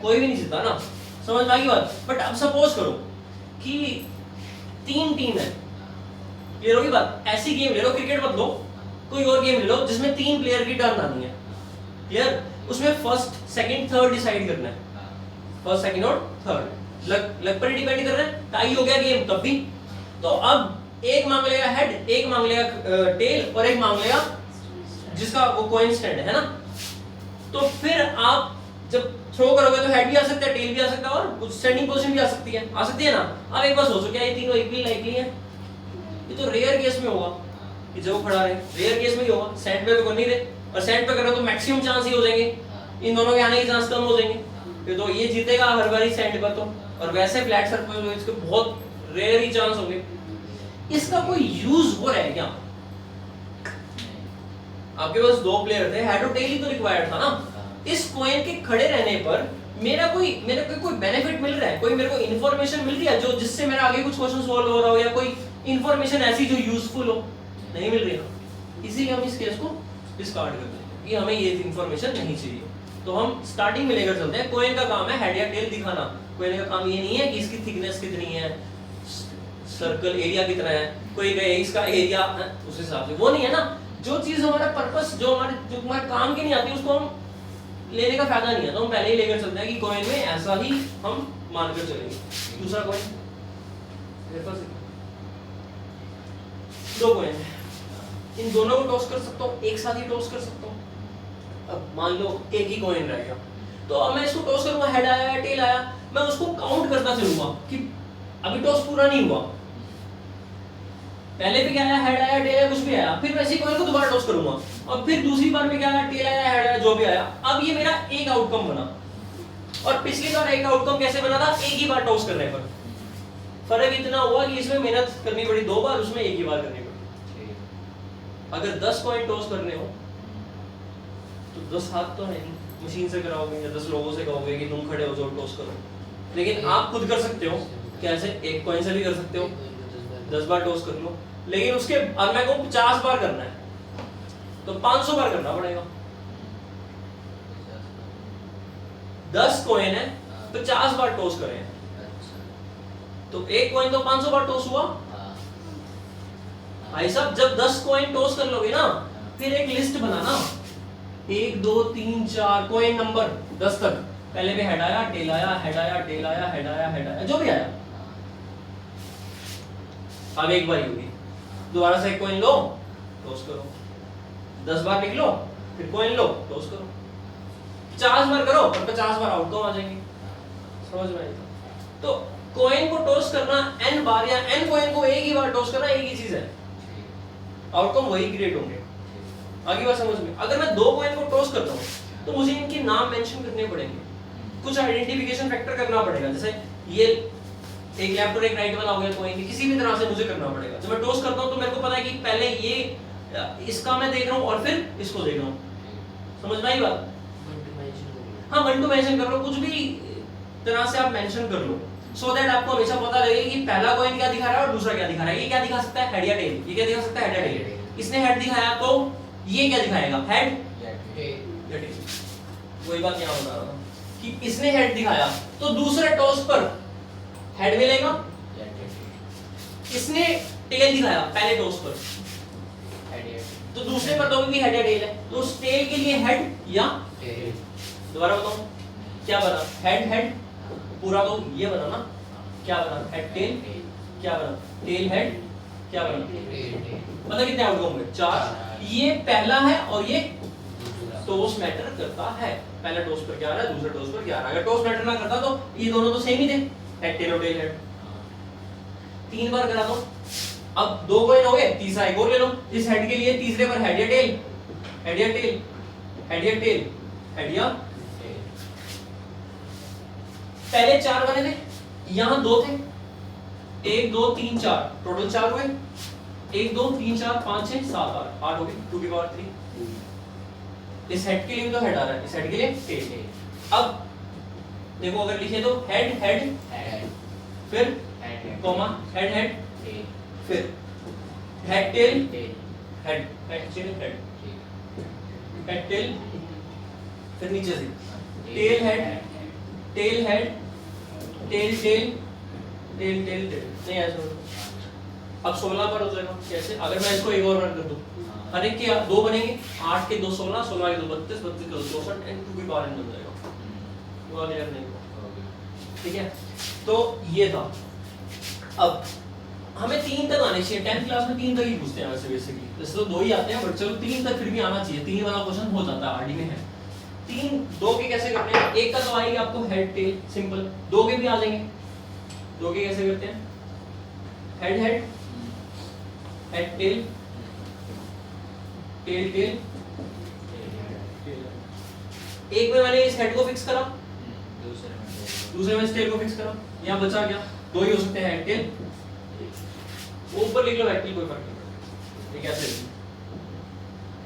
कोई भी नहीं जीता ना, समझ में आ गई बात। बट अब सपोज करो कि 3 टीम है, क्लियर होगी बात। ऐसी गेम ले लो, क्रिकेट मत लो, कोई और गेम ले लो जिसमें 3 प्लेयर की टर्न आनी है, क्लियर? उसमें फर्स्ट सेकंड थर्ड डिसाइड करना है, फर्स्ट सेकंड और थर्ड लक पर डिपेंड कर रहा है। टाई हो गया गेम तब भी, तो अब एक मांग लेगा हेड, एक मांग लेगा टेल और एक मांग लेगा जिसका वो कॉइन स्टैंड है ना। तो फिर आप जब थ्रो करोगे तो हेड भी आ सकता है, टेल भी आ सकता है और कुछ स्टैंडिंग पोजीशन भी आ सकती है ना। अब एक बार सोचो, क्या ये तीनों इक्वली लाइकली हैं? ये तो रेयर केस में होगा कि जो खड़ा रहे, रेयर केस में ही होगा। सैंड पे तो कर नहीं रहे, और सैंड पे कर रहे हो तो मैक्सिमम चांस ही हो जाएंगे, इन दोनों के आने के चांस कम हो जाएंगे। ये तो ये जीतेगा हर बारी सेंड पर तो, और वैसे फ्लैट सरफेस में इसके बहुत रेयर ही चांस होंगे। इसका कोई यूज हो रहा है क्या? आपके पास दो प्लेयर थे, हेड और टेल ही तो रिक्वायर्ड था ना। इस कॉइन के खड़े रहने पर मेरे को कोई बेनिफिट मिल रहा है, कोई मेरे को इन्फॉर्मेशन मिल रही है जो जिससे मेरा आगे कुछ क्वेश्चन सॉल्व हो रहा हो, या कोई इन्फॉर्मेशन ऐसी जो यूजफुल हो? नहीं मिल रही ना। इसीलिए हम इस केस को डिस्कार्ड करते हैं कि हमें ये इन्फॉर्मेशन नहीं चाहिए। तो हम स्टार्टिंग में लेकर चलते हैं। कॉइन का काम है हेड या टेल दिखाना। कॉइन का काम ये नहीं है कि इसकी थिकनेस कितनी है, सर्कल एरिया कितना है, कोई कहे इसका एरिया उस हिसाब से, वो नहीं है ना। जो चीज हमारा पर्पस, जो हमारे काम की नहीं आती, उसको हम लेने का फायदा नहीं है। तो हम पहले ही लेकर चलते हैं कि कॉइन में ऐसा ही हम मानकर चलेंगे। दूसरा कॉइन, मेरे पास दो कॉइन है, इन दोनों को टॉस कर सकता हूँ, एक साथ ही टॉस कर सकता हूँ। अब मान लो एक ही कॉइन रह गया, तो अब मैं इसको टॉस करूंगा, हेड आया टेल आया, मैं उसको काउंट करता चलूंगा कि अभी टॉस पूरा नहीं हुआ, पहले भी क्या आया, हेड आया टेल आया, कुछ भी आया, फिर वैसे कॉइन को दोबारा टॉस करूंगा, और फिर दूसरी बार में क्या आया, टेल आया हेड आया, जो भी आया। अब ये मेरा एक आउटकम बना, और पिछली बार एक आउटकम कैसे बना था, एक ही बार टॉस करने पर। फर्क इतना हुआ कि इसमें मेहनत करनी पड़ी 2 बार, उसमें एक ही बार करनी पड़ी। अगर 10 कॉइन टॉस करने हो तो 10 हाथ तो है नहीं, मशीन से कराओगे या 10 लोगों से कहोगे कि तुम खड़े हो जाओ टॉस करो। लेकिन आप खुद कर सकते हो, कैसे? एक कॉइन से भी कर सकते हो, 10 बार टॉस कर लो। लेकिन उसके और मैं कहूँ 50 बार करना है तो 500 बार करना पड़ेगा। 10 कॉइन है, 50 बार टॉस करें तो एक कॉइन तो 500 बार टॉस हुआ। भाई साहब, जब 10 कॉइन टॉस कर लोगे ना, फिर एक लिस्ट बनाना, 1 2 3 4 कॉइन नंबर 10 तक। पहले भी हेड आया टेल आया, हेड आया टेल आया, हेड आया हेड आया, जो भी आया। अब एक बार होगी, दोबारा से एक कॉइन लो, टॉस करो, 10 बार लिख लो, फिर कॉइन लो, टॉस करो, 50 बार करो और 50 बार आउटकम आ जाएंगे। समझ में आएगा? तो कॉइन को टॉस करना n बार, या n कॉइन को एक ही बार टॉस करना, एक ही चीज है, आउटकम वही क्रिएट होंगे। आगे बात समझ में? अगर मैं 2 कॉइन को टॉस करता हूं तो मुझे इनके नाम मेंशन करने पड़ेंगे, कुछ आइडेंटिफिकेशन फैक्टर करना पड़ेगा। जैसे ये एक लेफ्ट और एक राइट वाला हो गया कॉइन, किसी भी तरह से मुझे करना पड़ेगा। जब मैं टॉस करता हूं तो मेरे को पता है कि पहले ये इसका मैं देख रहा हूं और फिर इसको देख रहा हूं। समझ में आई बात? हाँ, 1 to मेंशन कर लो, कुछ भी तरह से आप मेंशन कर लो, सो दैट आपको हमेशा पता लगे कि पहला कॉइन क्या दिखा रहा है और दूसरा क्या दिखा रहा है। ये क्या दिखा सकता है, हेड या टेल। ये क्या दिखा सकता है, हेड या टेल। इसने हेड दिखाया तो ये क्या दिखाएगा, हेड या टेल। वही बात यहाँ बता रहा हूँ कि इसने हेड दिखाया तो दूसरे टॉस पर हेड मिलेगा, इसने टेल दिखाया पहले टॉस पर तो दूसरे पर तो भी हेड या टेल है, तो उस टेल के लिए हेड या टेल। दोबारा बताऊं क्या बना, हेड हेड पूरा तो ये बना ना, क्या बना, हेड टेल, क्या बना, टेल हेड, क्या बना, पता कितने आउटकम हुए, 4। ये पहला है और ये टॉस मैटर करता है। पहला टॉस पर क्या आ रहा है, दूसरा टॉस पर क्या आ रहा है। अगर टॉस मैटर ना करता तो ये दोनों तो सेम ही थे, हेड टेल और टेल हेड। 3 बार करा दो, अब 2 कॉइन हो गए, तीसरा एक और ले लो। इस हेड के लिए तीसरे पर हेड या टेल, हेड या टेल, हेड या टेल, हेड या टेल। पहले 4 बने थे, यहां 2 थे, 1 2 3 4, टोटल 4 हुए। 1 2 3 4 5 6 7 8 हो गए, 2 की पावर 3। इस हेड के लिए तो हेड आ रहा है, इस हेड के लिए टेल। अब देखो अगर लिखे तो हेड हेड हेड, फिर कॉमा हेड हेड, फिर head tail head, head tail head, head tail, फिर नीचे से tail head, tail head, tail tail, tail tail tail. नहीं ऐसा अब 16 बार हो जाएगा। कैसे? अगर मैं इसको एक और बार कर दूं, हर एक के 2 बनेंगे, 8 के 2 16, 16 के 2 32, 32 के 2 64 एंड 2 की पावर n बन जाएगा। वो क्लियर नहीं हुआ? ठीक है, तो ये था। अब हमें 3 तक आने चाहिए, 10th क्लास में 3 तक ही पूछते हैं वैसे बेसिकली। वैसे तो 2 ही आते हैं, बट चलो 3 तक फिर भी आना चाहिए। 3 वाला क्वेश्चन हो जाता है, आरडी में है। 3 2 के कैसे करते हैं, एक का तो आएगा आपको हेड टेल सिंपल, 2 के भी आ जाएंगे। 2 के कैसे करते हैं, head head, head tail, tail tail. एक में मैंने इस हेड को फिक्स करा, दूसरे में टेल को फिक्स करो, यहाँ बचा क्या, दो ही हो सकते हैं, हेड टेल, ऊपर लिख लो हेड टेल, कोई फर्क नहीं पड़ता, ठीक है ऐसे।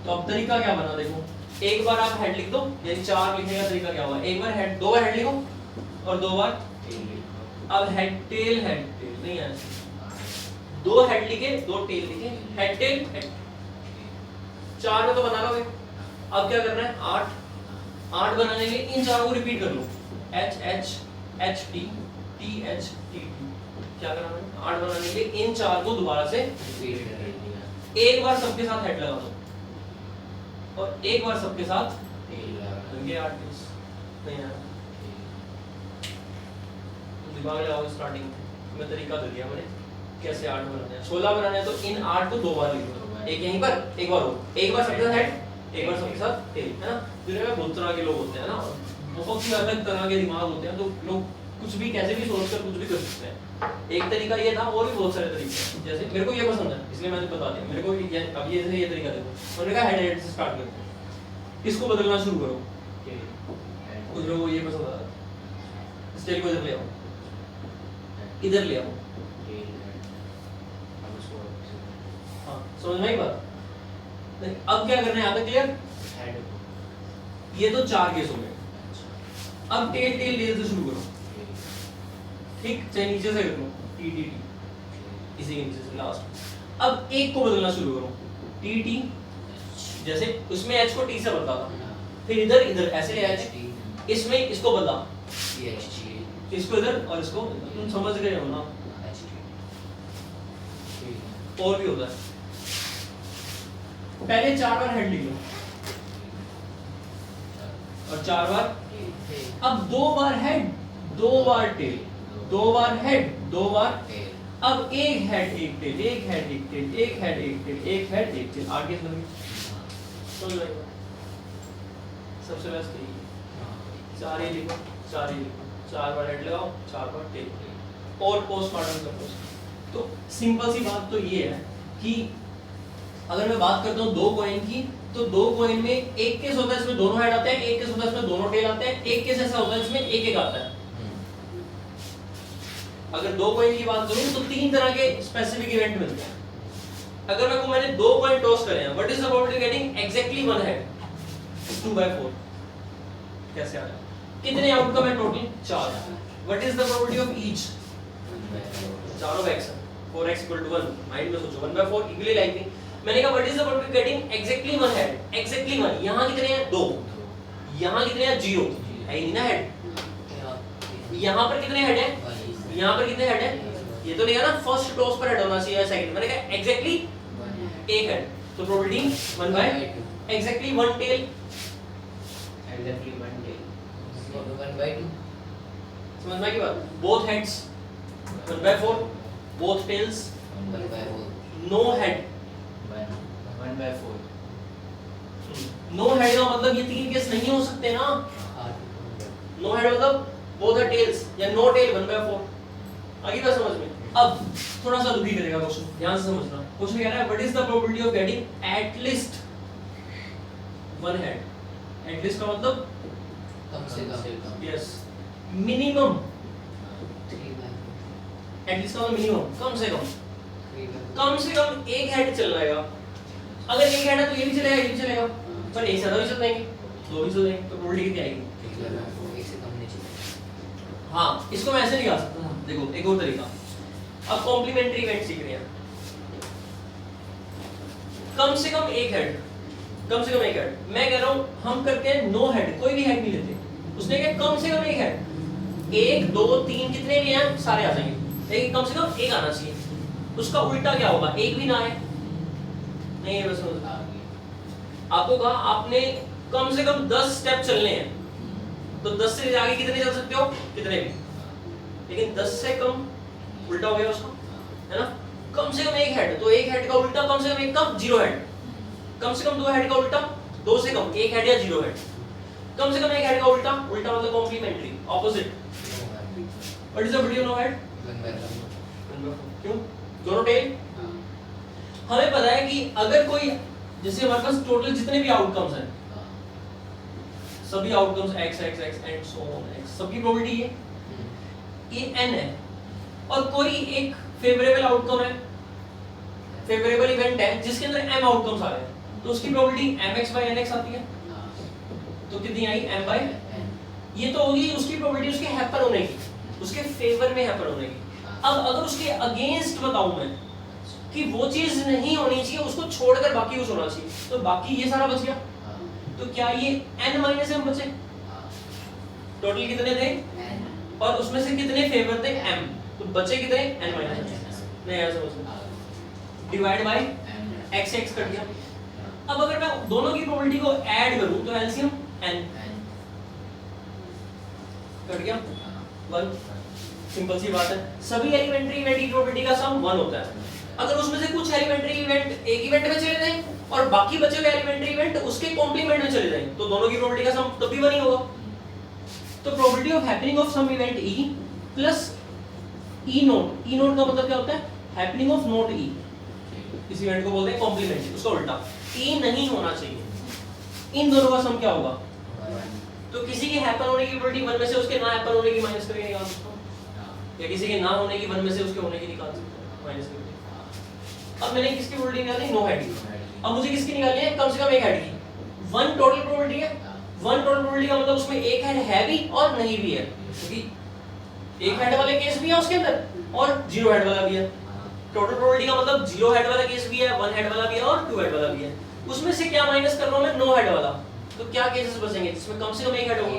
तो अब तरीका क्या बना देखो, एक बार आप हेड लिख दो, यानी 4 लिखने का तरीका क्या हुआ, एक बार हेड, 2 बार हेड लिखो और 2 बार अब हेड टेल नहीं है, 2 हेड लिखे 2 टेल लिखे, हेड टेल हेड, 4 में तो बना लोगे। अब क्या करना है, 8 बनाने के लिए इन चारों को रिपीट कर लो, H H H T T H T T, क्या करना है, 8 बनाने के लिए इन 4 को दोबारा से एक बार सबके साथ हेड लगा दो और एक बार सबके साथ ये 8 नहीं है, दिमाग लगाओ, स्टार्टिंग में तरीका दे दिया मैंने कैसे 8 बनाना है, 16 बनाना है तो इन 8 को 2 बार लिख दो, एक यहीं पर एक बार हो, एक बार सबके साथ हेड, एक बार सबके साथ टेल, है ना। दुनिया में बहुत तरह के लोग होते हैं ना, बहुत ही अलग तरह के दिमाग होते हैं, तो लोग कुछ भी कैसे भी सोचकर कुछ भी कर सकते हैं। एक तरीका ये था, और भी बहुत सारे तरीके हैं, जैसे मेरे को ये पसंद है इसलिए मैंने बता दिया, मेरे को अब ये तरीका देखो, मैंने कहा हेड से स्टार्ट करते हैं, इसको बदलना शुरू करो, कुछ लोगों को ये पसंद आता है, स्टेल को इधर ले आओ, इधर ले आओ, हाँ समझ में आई बात। अब क्या करना है, यहाँ तक क्लियर, ये तो 4 केस हो गए, अब टेल से शुरू करो, ठीक, चाहे नीचे से कर लो, टी टी टी इसी के नीचे से लास्ट। अब एक को बदलना शुरू करो, टी टी, जैसे उसमें एच को टी से बदला था, फिर इधर इधर ऐसे एच, इसमें इसको बदला, इसको इधर और इसको, तुम समझ गए हो ना, और भी होता है। पहले 4 बार हेड लिख लो और 4 बार, अब 2 बार हेड 2 बार टेल, 2 बार हेड 2 बार, अब एक हेड एक टेल, एक हेड एक टेल, एक हेड एक टेल, एक हेड एक टेल, आगे समझ जाएगा। सबसे बेस्ट यही, 4 ही लिखो 4 ही लिखो, 4 बार हेड लगाओ 4 बार टेल, और पोस्टमार्टम कर। तो सिंपल सी बात तो ये है कि अगर मैं बात करता हूँ 2 कॉइन की, तो 2 कॉइन में एक केस होता है इसमें दोनों हेड आते हैं, एक केस होता है इसमें दोनों टेल आते हैं, एक केस ऐसा होता है इसमें एक एक आता है। अगर 2 कॉइन की बात करूं तो 3 तरह के स्पेसिफिक इवेंट मिलते हैं। अगर मैंने 2 कॉइन टॉस करे हैं, what is the probability getting exactly 1 head, 2/4 कैसे आया, कितने आउटकम है total 4, what is the probability of each, चारों का एक्शन 4x = 1, माइंड में सोचो 1/4 इक्वली लाइकली। मैंने कहा what is the probability getting exactly 1 head, exactly 1, यहां कितने हैं 2, यहां कितने हैं 0 है ही ना हेड, यहां पर कितने हेड है, यहां पर कितने हेड है, ये तो नहीं है ना फर्स्ट टॉस पर हेड होना चाहिए सेकंड, मैंने कहा एग्जैक्टली 1 हेड, तो probability 1/2, exactly 1 tail, exactly 1 tail, 1/2, समझ में की बात, both heads 1/4, both tails 1/4, no head, 1/4, no head का मतलब ये 3 केस नहीं हो सकते ना, no head मतलब both are tails या no tail 1/4, आगे बात समझ में। अब थोड़ा सा दुखी करेगा क्वेश्चन, ध्यान से समझना, क्वेश्चन कह रहा है what is the probability of getting at least 1 head, at least का मतलब कम से कम, यस, मिनिमम, 3/4, एट लीस्ट का मतलब मिनिमम, कम से कम, 3/4, कम से कम एक हेड चल रहेगा, अगर एक हेड है तो ये भी चलेगा ये भी चलेगा, पर एक से ज्यादा भी चल जाएंगे, 2 भी चल जाएंगे, तो प्रोबेबिलिटी कितनी आएगी, 1 से कम नहीं चलेगा। हाँ इसको मैं ऐसे निकाल सकता हूँ, देखो एक और तरीका, अब कॉम्प्लीमेंट्री इवेंट सीख रहे हैं, कम से कम एक हेड, कम से कम एक हेड, मैं कह रहा हूँ हम करते हैं 9 हेड, कोई भी हेड नहीं लेते, उसने कहा कम से कम एक हेड, 1 2 3 कितने भी हैं सारे आ जाएंगे, लेकिन कम से कम एक आना चाहिए, उसका उल्टा क्या होगा, एक भी ना आए, नहीं बस आपको कहा आपने कम से कम 10 स्टेप चलने हैं, तो 10 से आगे कितने चल सकते हो, कितने भी, लेकिन 10 से कम उल्टा हो गया उसका, है ना, कम से कम एक हेड, तो एक हेड का उल्टा कम से कम एक का 0 हेड, कम से कम 2 हेड का उल्टा 2 से कम एक हेड या 0 हेड, कम से कम एक हेड का उल्टा, उल्टा मतलब complementary opposite, what is the probability of no head, 1/4, क्यों, दोनों टेल, हमें पता है कि अगर कोई, जैसे हमारे पास टोटल जितने भी आउटकम्स हैं सभी outcomes x x x and so on x, सबकी प्रोबेबिलिटी ये n है, और कोई एक फेवरेबल आउटकम है, फेवरेबल इवेंट है जिसके अंदर m आउटकम्स आ रहे हैं, तो उसकी प्रोबेबिलिटी mx/nx आती है। तो कितनी आई m/, ये तो होगी उसकी प्रोबेबिलिटी उसके हैपन होने की, उसके फेवर में हैपन होने की। अब अगर उसके अगेंस्ट बताऊं मैं कि वो चीज नहीं होनी चाहिए, उसको छोड़कर बाकी कुछ होना चाहिए, तो बाकी ये सारा बच गया। तो क्या ये n-m बचे? टोटल कितने थे? और उसमें से कितने फेवर थे? m, तो बचे कितने? n-m। नहीं ऐसा समझो, divide by x x cut गया। अब अगर मैं दोनों की प्रोबेबिलिटी को ऐड करूं तो एलसीएम n कट गया 1। सिंपल सी बात है, सभी एलिमेंट्री इवेंट की प्रोबेबिलिटी का सम 1 होता है। अगर उसमें से कुछ एलिमेंट्री इवेंट एक इवेंट में चले जाएं और बाकी बचे हुए एलिमेंट्री इवेंट उसके कॉम्प्लीमेंट में चले जाएं, तो दोनों की प्रोबेबिलिटी का सम तब भी 1 ही होगा। तो probability of happening of some event e plus e not, e not का मतलब क्या होता है? हैपनिंग ऑफ नोट e, इस इवेंट को बोलते हैं कॉम्प्लीमेंट, उसका उल्टा e नहीं होना चाहिए। इन दोनों का सम क्या होगा? तो किसी के हैपन होने की प्रोबेबिलिटी 1 में से उसके ना हैपन होने की माइनस करके निकाल सकता हूं, या किसी के ना होने की 1 में से उसके होने की निकाल सकता हूं माइनस करके। अब मैंने किसकी प्रोबेबिलिटी निकाली? नो हेड की। अब मुझे किसकी निकालनी है? कम से कम एक हेड की। 1 टोटल प्रोबेबिलिटी है, 1 टोटल प्रोबेबिलिटी का मतलब उसमें एक हेड है भी और नहीं भी है, क्योंकि एक हेड वाले केस भी है उसके अंदर और 0 हेड वाला भी है। टोटल प्रोबेबिलिटी का मतलब 0 हेड वाला केस भी है, 1 हेड वाला भी है और 2 हेड वाला भी है। उसमें से क्या माइनस कर रहा हूं मैं? नो हेड वाला। तो क्या केसेस बचेंगे जिसमें कम से कम एक हेड होगा?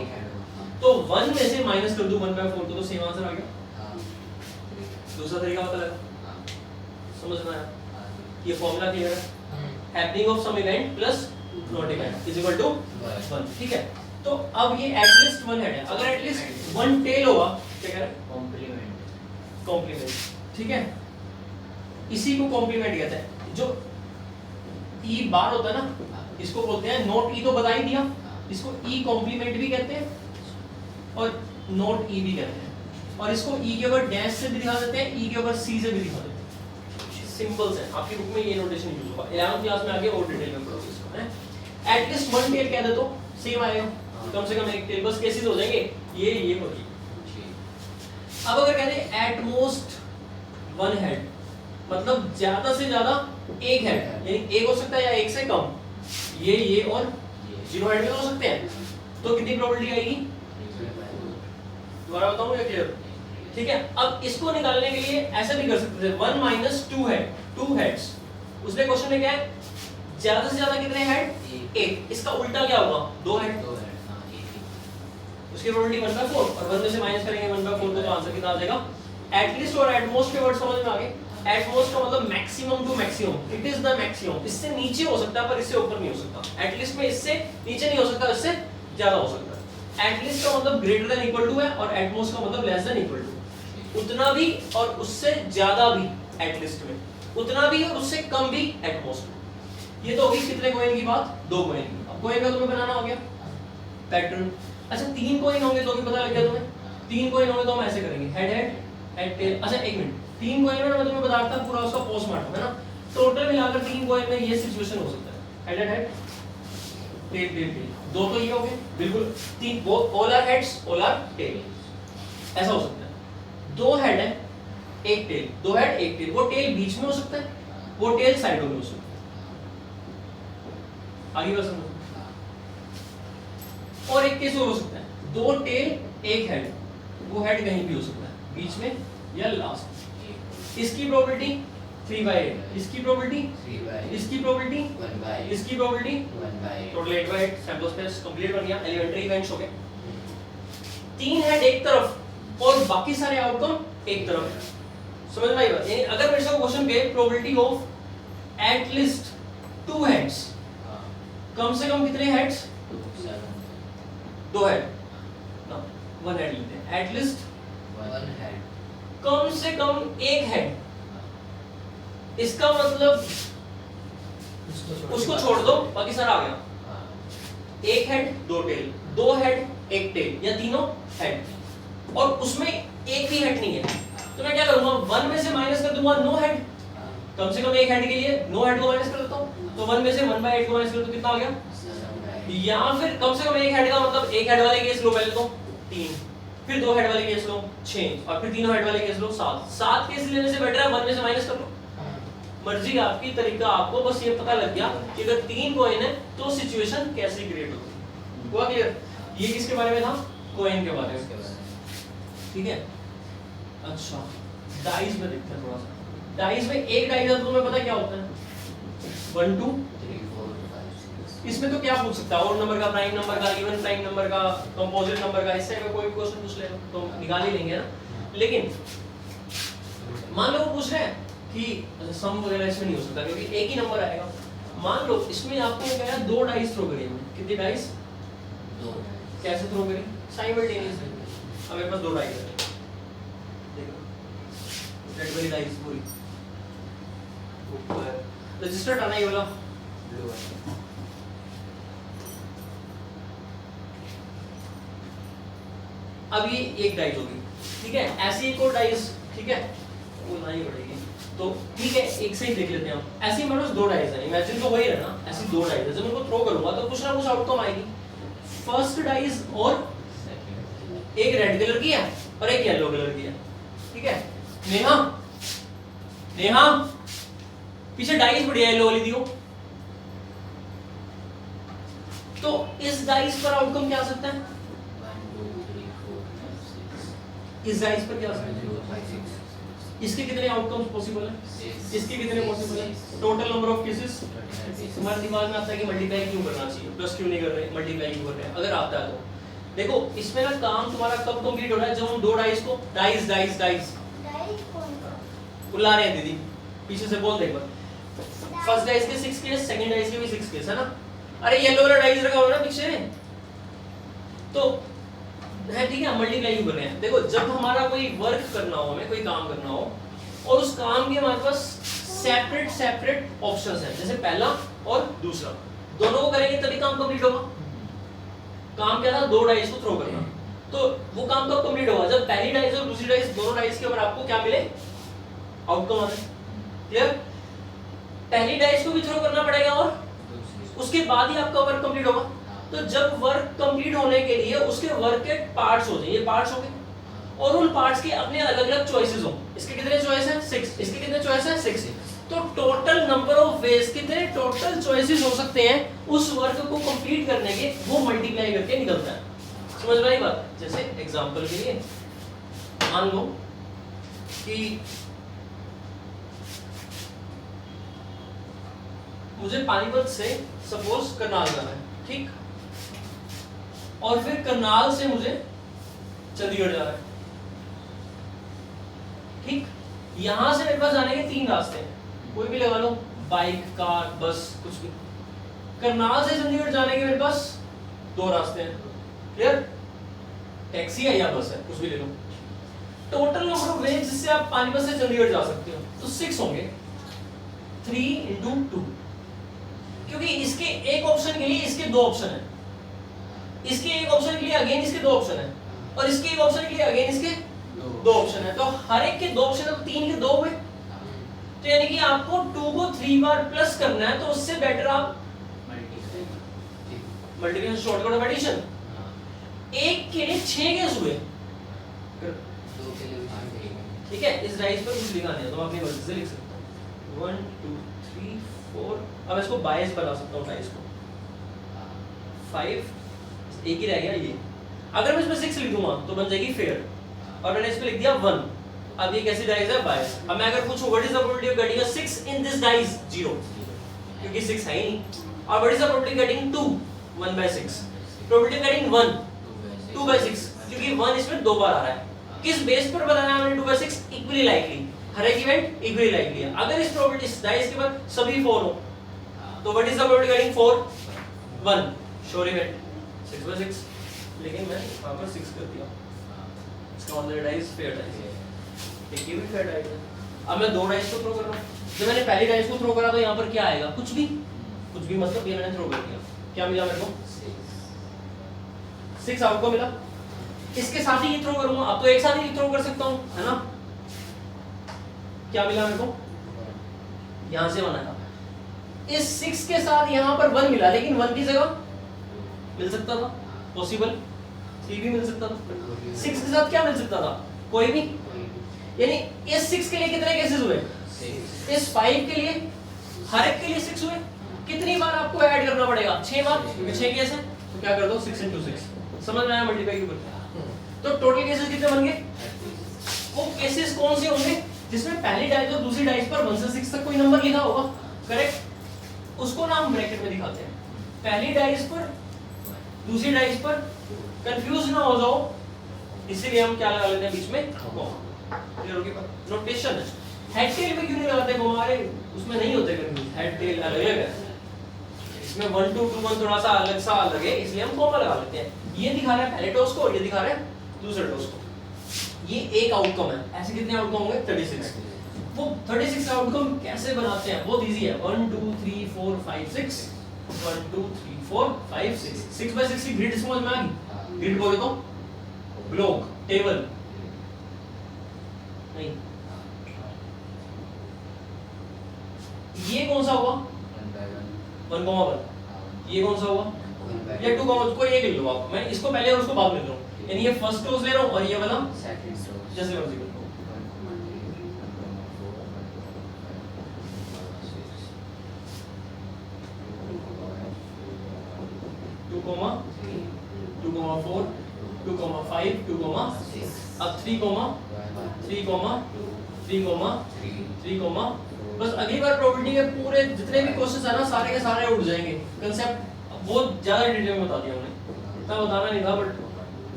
तो 1 में से माइनस कर दूं 1/4 तो सेम आंसर आ गया। दूसरा तरीका पता लगा? समझ में आया? ये फॉर्मूला क्लियर है? Happening of some event plus not event is equal to 1, ठीक है। तो अब ये एटलीस्ट 1 हेड है, अगर एटलीस्ट 1 टेल होगा, क्या कह रहा है? कॉम्प्लीमेंट, कॉम्प्लीमेंट, ठीक है। इसी को कॉम्प्लीमेंट कहते हैं। जो ई बार होता है ना, इसको बोलते हैं नोट ई, तो बता ही दिया, इसको ई कॉम्प्लीमेंट भी कहते हैं और नोट ई भी कहते हैं, और इसको ई के ऊपर डैश से भी दिखा देते हैं, ई के ऊपर सी से भी दिखा देते हैं। सिंपल्स है, आपकी बुक में ये नोटेशन यूज होगा। 11th क्लास में आगे और डिटेल में पढ़ोगे इसको, है। एटलीस्ट 1 टेल कह दे तो सेम आएगा, कम से कम एक टेल, बस केसेस हो जाएंगे ये होगी। अब अगर कहते हैं एट मोस्ट 1 हेड, मतलब ज्यादा से ज्यादा एक हेड, यानी एक हो सकता है या एक से कम, ये और 0 हेड में हो सकते हैं, तो कितनी प्रोबेबिलिटी आएगी? दोबारा बताऊं या क्लियर? ठीक है। अब इसको निकालने के लिए ऐसा भी कर सकते थे, 1 माइनस 2 हेड, 2 हेड्स। उसने क्वेश्चन में क्या है? ज्यादा से ज्यादा कितने हेड? एक। इसका उल्टा क्या होगा? 2 हेड। उसकी प्रोबेबिलिटी 1/4, और 1 में से माइनस करेंगे 1/4 तो आंसर कितना आ जाएगा? एटलीस्ट और एटमोस्ट के वर्ड समझ में आ गए? एटमोस्ट का मतलब maximum to maximum, it is the maximum. इससे नीचे हो सकता है पर इससे ऊपर नहीं हो सकता। एटलीस्ट में इससे नीचे नहीं हो सकता, इससे ज्यादा हो सकता है। एटलीस्ट का मतलब ग्रेटर देन इक्वल टू है, और एटमोस्ट का मतलब लेस देन इक्वल टू। उतना भी और उससे ज्यादा भी एटलीस्ट में, उतना भी और उससे कम भी एटमोस्ट में। ये तो होगी कितने कॉइन की बात? 2 कॉइन की। अब कॉइन का तुम्हें बनाना हो गया पैटर्न। अच्छा 3 कॉइन होंगे तो भी पता लग गया तुम्हें? 3 कॉइन होंगे तो हम ऐसे करेंगे, हेड हेड हेड टेल। अच्छा एक मिनट, 3 कॉइन में मैं तुम्हें बता रहा था पूरा उसका पोस्टमार्टम है ना, टोटल मिलाकर 3 कॉइन में ये सिचुएशन हो सकता है, head head tail tail tail. 2 तो ये हो गए बिल्कुल, 3 all are heads all are tail, ऐसा हो सकता है। 2 हेड है एक टेल, 2 हेड एक टेल, वो टेल बीच में हो सकता है, वो टेल साइडों में हो सकता है। आगे बात समझो। और एक केस और हो सकता है, 2 टेल एक हेड, वो हेड कहीं भी हो सकता है, बीच में या लास्ट। इसकी प्रोबेबिलिटी 3/8, इसकी प्रोबेबिलिटी 3/8, इसकी प्रोबेबिलिटी 1/8, इसकी probability 1/8, total 8/8। Sample space complete बन गया, एलिमेंट्री इवेंट्स हो गए। 3 हेड एक तरफ और बाकी सारे आउटकम एक तरफ। समझ में आई बात? यानी अगर मेरे से क्वेश्चन पे प्रोबेबिलिटी ऑफ एटलीस्ट 2 हेड्स, कम से कम कितने हेड्स? 2 हेड ना, 1 हेड लेते हैं। एटलीस्ट 1 हेड, कम से कम एक हेड, इसका मतलब उसको छोड़ दो, बाकी सारा आ गया। एक हेड 2 टेल, 2 हेड एक टेल, या तीनों हेड, और उसमें एक भी हेड नहीं है, तो मैं क्या करूंगा? 1 में से माइनस कर दूंगा नो हेड, कम से कम एक हेड के लिए नो हेड को माइनस कर देता हूं, तो 1 में से 1/8 को माइनस कर तो कितना आ गया? या फिर कम से कम एक हेड का मतलब एक हेड वाले केस लो पहले तो 3, फिर 2 हेड वाले केस लो 6 और फिर तीनों हेड वाले केस लो 7 केस लेने से बेटर है 1 में से माइनस कर लो। मर्जी आपकी, तरीका आपको, बस ये पता लग गया कि अगर 3 कॉइन है तो सिचुएशन कैसे क्रिएट होती है। हुआ क्लियर? ये किसके बारे में था? कॉइन के बारे में। ठीक है, अच्छा डाइस में देखते हैं थोड़ा सा। डाइस में एक डाइस है तो तुम्हें पता क्या होता है? 1 2 3 4 5 6। इसमें तो क्या पूछ सकता है? ओड नंबर का, प्राइम नंबर का, इवन प्राइम नंबर का, कंपोजिट नंबर का, इससे अगर कोई क्वेश्चन पूछ लेगा तो निकाल ही लेंगे ना। लेकिन मान लो वो पूछ रहे हैं कि सम वगैरह इसमें नहीं हो सकता क्योंकि एक ही नंबर आएगा। मान लो इसमें आपको क्या है, 2 डाइस थ्रो करिए। कितनी डाइस? 2। कैसे थ्रो करें? साइमल्टेनियसली। अब मेरे पास 2 डाइस है, देखो रेड वाली डाइस पूरी ऊपर, रजिस्टर आना ही वाला ब्लू है। अब ये एक डाइस होगी, ठीक है, ऐसे एक और डाइस, ठीक है, वो लानी पड़ेगी तो ठीक है, एक से ही देख लेते हैं हम। ऐसे ही मतलब 2 डाइस है, इमेजिन तो वही है ना, ऐसी 2 डाइस है। जब मैं उनको थ्रो करूंगा तो कुछ ना कुछ आउटकम आएगी। फर्स्ट डाइस और एक रेड कलर की है और एक येलो कलर की है, ठीक है। नेहा, नेहा पीछे डाइस बढ़िया येलो वाली दियो। तो इस डाइस पर आउटकम क्या आ सकता है? 1 2 3 4 5 6। इस डाइस पर क्या आ सकता है? 0 5 6। इसके कितने आउटकम्स पॉसिबल है? 6। इसके कितने पॉसिबल है? Total number of cases 29। तुम्हारे दिमाग में आता है कि मल्टीप्लाई क्यों करना चाहिए, प्लस क्यों नहीं कर रहे, मल्टीप्लाई क्यों कर रहे हैं? अगर आता है तो देखो इसमें ना काम तुम्हारा कब कंप्लीट हो रहा है? जब हम 2 डाइस को डाइस डाइस डाइस बुला रहे हैं। दीदी पीछे से बोल दे एक बार। फर्स्ट डाइस के 6 केस, सेकंड डाइस के भी 6 केस है ना। अरे येलो वाला डाइस रखा हुआ है ना पीछे, तो है ठीक है, मल्टीप्लाई क्यों कर रहे हैं? देखो जब हमारा कोई वर्क करना हो, हमें कोई काम करना हो और उस काम के हमारे पास सेपरेट सेपरेट ऑप्शंस हैं, जैसे पहला और दूसरा, दोनों को करेंगे तभी काम कंप्लीट होगा। काम क्या था? 2 डाइस को थ्रो करना, तो वो काम कब कंप्लीट होगा? जब पहली डाइस और दूसरी डाइस, दोनों डाइस के ऊपर आपको क्या मिले? आउटकम आए। क्लियर? पहली डाइस को भी थ्रो करना पड़ेगा और उसके बाद ही आपका वर्क कंप्लीट होगा। तो जब वर्क कंप्लीट होने के लिए उसके वर्क के पार्ट्स हो जाए, ये पार्ट्स हो गए और उन पार्ट्स के अपने अलग-अलग चॉइसेस हो। इसके कितने चॉइस हैं? 6। इसके कितने चॉइस हैं? 6। तो टोटल नंबर ऑफ वेज, कितने टोटल चॉइसेस हो सकते हैं उस वर्क को कंप्लीट करने के, वो मल्टीप्लाई करके निकलता है। समझ में आई बात? जैसे एग्जांपल के लिए मान लो कि मुझे पानीपत से सपोज करनाल जाना है, ठीक, और फिर करनाल से मुझे चंडीगढ़ जाना है, ठीक। यहां से मेरे पास जाने के 3 रास्ते हैं, कोई भी लगा लो, बाइक, कार, बस, कुछ भी। करनाल से चंडीगढ़ जाने के मेरे पास 2 रास्ते हैं। क्लियर? टैक्सी है या बस है, कुछ भी ले लो। टोटल नंबर ऑफ वेज जिससे आप पानीपत से चंडीगढ़ जा सकते हो तो 6 होंगे, 3 × 2, क्योंकि इसके एक ऑप्शन के लिए इसके 2 ऑप्शन है, इसके एक ऑप्शन के लिए अगेन इसके 2 ऑप्शन है, और इसके एक ऑप्शन के लिए अगेन इसके 2 ऑप्शन है। तो हर एक के 2 ऑप्शन है तो 3 के 2 हुए। तो यानी कि आपको 2 को 3 बार प्लस करना है, तो उससे बेटर आप मल्टीप्लिकेशन, शॉर्टकट ऑफ एडिशन। एक के लिए 6 केस हुए, 2 के लिए भी ठीक है। इस डाइस पर कुछ लिखा नहीं है तो अपनी मर्जी से लिख सकते हो। 1 2 3 4, अब इसको 22 बना सकता हूँ डाइस को। 5, एक ही रह गया ये। अगर मैं इसमें 6 लिख दूंगा तो बन जाएगी फेयर, और मैंने इस पे लिख दिया 1। अब ये कैसी डाइस है? 22। अब मैं अगर पूछूं what is the probability of getting a 6 in this dice? 0, क्योंकि 6 है ही नहीं। और what is the probability of getting 2? 1/6। Probability of getting 1? 2/6, क्योंकि 1 इसमें 2 बार आ रहा है। किस बेस पर बनाया हमने 2/6? इक्वली लाइकली, हर एक इवेंट इक्वली लाइकली है। अगर इस प्रोबेबिलिटी, इस डाइस के बाद सभी 4 हो तो what is the probability of getting 4? 1, sure event 6/6। लेकिन मैं वहां पर 6 कर दिया, इसका मतलब डाइस फेयर डाइस है, एक ही भी फेयर डाइस है। अब मैं 2 डाइस को थ्रो कर रहा हूं। जब मैंने पहली डाइस को थ्रो करा तो यहां पर क्या आएगा? कुछ भी मतलब ये मैंने थ्रो कर दिया, क्या मिला मेरे को? 6 आउटकम मिला। इसके साथ ही थ्रो करूंगा, अब तो एक साथ ही थ्रो कर सकता हूं, है ना। क्या मिला मेरे को? यहां से 1 आया। इस 6 के साथ यहां पर 1 मिला, लेकिन 1 की जगह मिल सकता था, पॉसिबल। 3 भी मिल सकता था, 6 के साथ क्या मिल सकता था, कोई भी। यानी इस 6 के लिए कितने केसेस हुए, इस 5 के लिए हर एक के लिए 6 हुए। कितनी बार आपको ऐड करना पड़ेगा, 6 बार, क्योंकि 6 केस है। तो क्या कर दो 6 into 6, समझ में आया, मल्टीप्लाई क्यों करते हैं। तो टोटल केसेस कितने बन गए, वो केसेस कौन से होंगे जिसमें पहली डाइस और दूसरी डाइस पर 1 से 6 तक कोई नंबर लिखा होगा, करेक्ट। उसको ना हम ब्रैकेट में दिखाते हैं, पहली डाइस पर दूसरी डाइस पर, कंफ्यूज ना हो जाओ इसीलिए हम क्या लगा लेते हैं बीच में कॉमा। क्लियर हो गया, नोटेशन है। हेड टेल में क्यों नहीं लगाते कॉमा, अरे उसमें नहीं होते कंफ्यूज, हेड टेल अलग अलग है, इसमें 1 2 2 1 थोड़ा सा अलग है, इसलिए हम कॉमा लगा लेते हैं। ये दिखा रहा है पहले टॉस को और ये दिखा रहा है दूसरे टॉस को, ये एक आउटकम है। ऐसे कितने आउटकम होंगे, 36। वो 36 आउटकम कैसे बनाते हैं, बहुत इजी है। 1 2 3 4 5 6, 1 2 3 4 5 6, 6 by 6 की ग्रिड समझ में आ गई। ग्रिड बोले तो ब्लॉक, टेबल नहीं। ये कौन सा हुआ, 1 कॉमा 1, ये कौन सा हुआ, या 2 कॉमा, कोई एक ले लो आप, मैं इसको पहले और उसको बाद में ले रहा हूं। यानी ये फर्स्ट टॉस ले रहा हूं और ये वाला जैसे मर्जी कर लो। 2 कॉमा 2 कॉमा 4 2 कॉमा 5 2 कॉमा, अब 3 कॉमा 3 कॉमा 3 कॉमा 3 कॉमा। बस अगली बार प्रोबेबिलिटी के पूरे जितने भी क्वेश्चंस है ना, सारे के सारे उड़ जाएंगे। कांसेप्ट बहुत ज्यादा डिटेल में बता दिया हमने, इतना बताना नहीं था, बट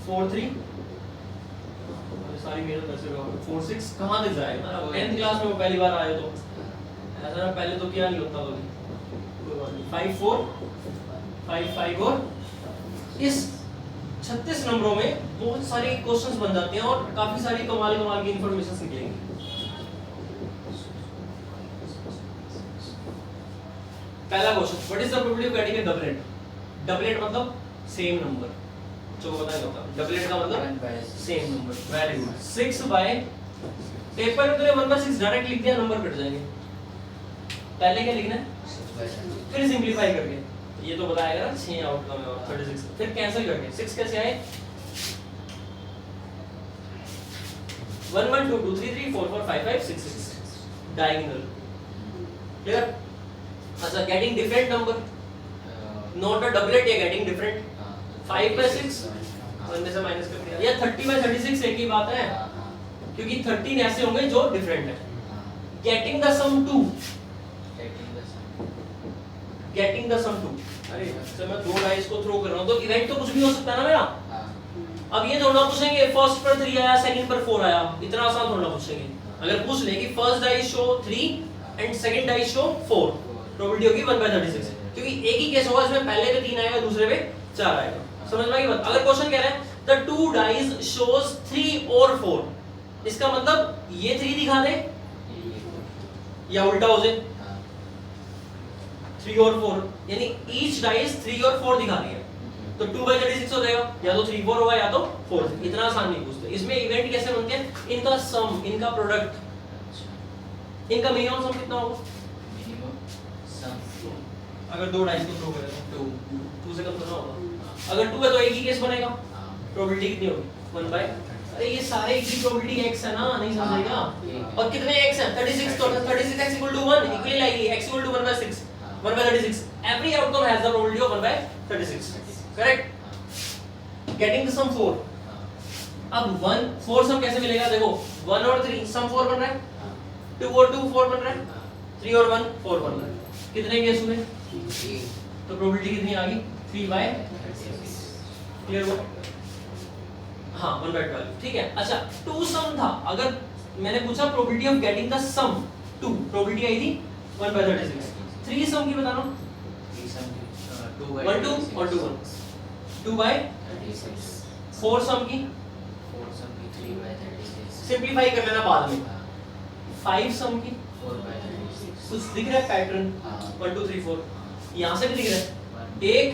4 3 सारी मेहनत कैसे होगा, 4 6 कहां तक जाएगा। 10th क्लास में वो पहली बार आए तो ऐसा ना, पहले तो क्या नहीं होता कभी। 5 4 5 5 और इस 36 नंबरों में बहुत सारे क्वेश्चंस बन जाते हैं और काफी सारी कमाल की इंफॉर्मेशन निकलेंगी। पहला question, what is the probability of getting a doublet. Doublet मतलब सेम नंबर, जो बताया होता है। डबलेट का मतलब same number, very good. 6 by, paper में तूने 1/6 डायरेक्ट लिख दिया, नंबर कट जाएंगे। पहले क्या लिखना है, फिर सिंपलीफाई करके, ये तो बताएगा ना 6 आउटकम है और 36, फिर कैंसिल करके 6 कैसे आए, 1 1 2 2 3 3 4 4 5 5 6 6 डायगोनल। क्लियर। अच्छा, getting different number, not a doublet, या गेटिंग डिफरेंट। 5 by 6 1 में से माइनस कर दिया, या 30 by 36 एक ही बात है, क्योंकि 13 ऐसे होंगे जो डिफरेंट है। Getting the sum 2, getting the sum 2। अरे सर मैं 2 डाइस को थ्रो कर रहा हूं तो इवेंट तो कुछ भी हो सकता है ना मेरा। अब ये थोड़ा पूछेंगे फर्स्ट पर 3 आया, सेकंड पर 4 आया, इतना आसान थोड़ा पूछेंगे। अगर पूछ ले कि first dice show 3 and second dice show 4, probability होगी 1/36, क्योंकि एक ही केस होगा इसमें पहले पे 3 आएगा, दूसरे पे 4 आएगा। समझ में आ गई बात। अगर क्वेश्चन कह रहा है द 2 डाइस शोज 3 और 4, इसका मतलब ये 3 दिखा दे या उल्टा हो जाए 3 और 4, यानी ईच डाइस 3 और 4 दिखा दिया, तो 2/36 हो जाएगा, या तो 3 4 होगा या तो 4। इतना आसान नहीं पूछते। इसमें इवेंट कैसे बनते हैं, इनका सम, इनका प्रोडक्ट, इनका मिनिमम सम कितना होगा। अगर 2 डाइस को थ्रो करें तो 2 से कम तो ना होगा। अगर 2 है तो एक ही केस बनेगा, प्रोबेबिलिटी कितनी होगी 1 बाय, अरे ये सारे एक ही प्रोबेबिलिटी x है ना, नहीं समझेगा। और कितने x हैं 36, तो 36x = 1 इक्वली लाएगी x = 1/6, 1/36। Every outcome has the probability of 1/36, correct. Getting the sum 4, अब 1 4 सम कैसे मिलेगा, देखो 1 और 3 सम 4 बन रहा है, 2 और 2 4 बन रहा है, 3 और 1 4 बन रहा है। कितने केस हुए, तो प्रोबेबिलिटी कितनी आ गई 3/36। क्लियर हुआ। हाँ 1/12, ठीक है। अच्छा 2 सम था, अगर मैंने पूछा probability of getting the sum 2, probability आई थी 1/36। 3 सम की बताना, 1 2 और 2 1, 2/36। 4 सम की, 3/36, सिंपलीफाई कर लेना बाद में। 5 सम की, 4/36, कुछ दिख रहा है पैटर्न, 1 2 3 4, यहाँ से भी दिख रहा है 1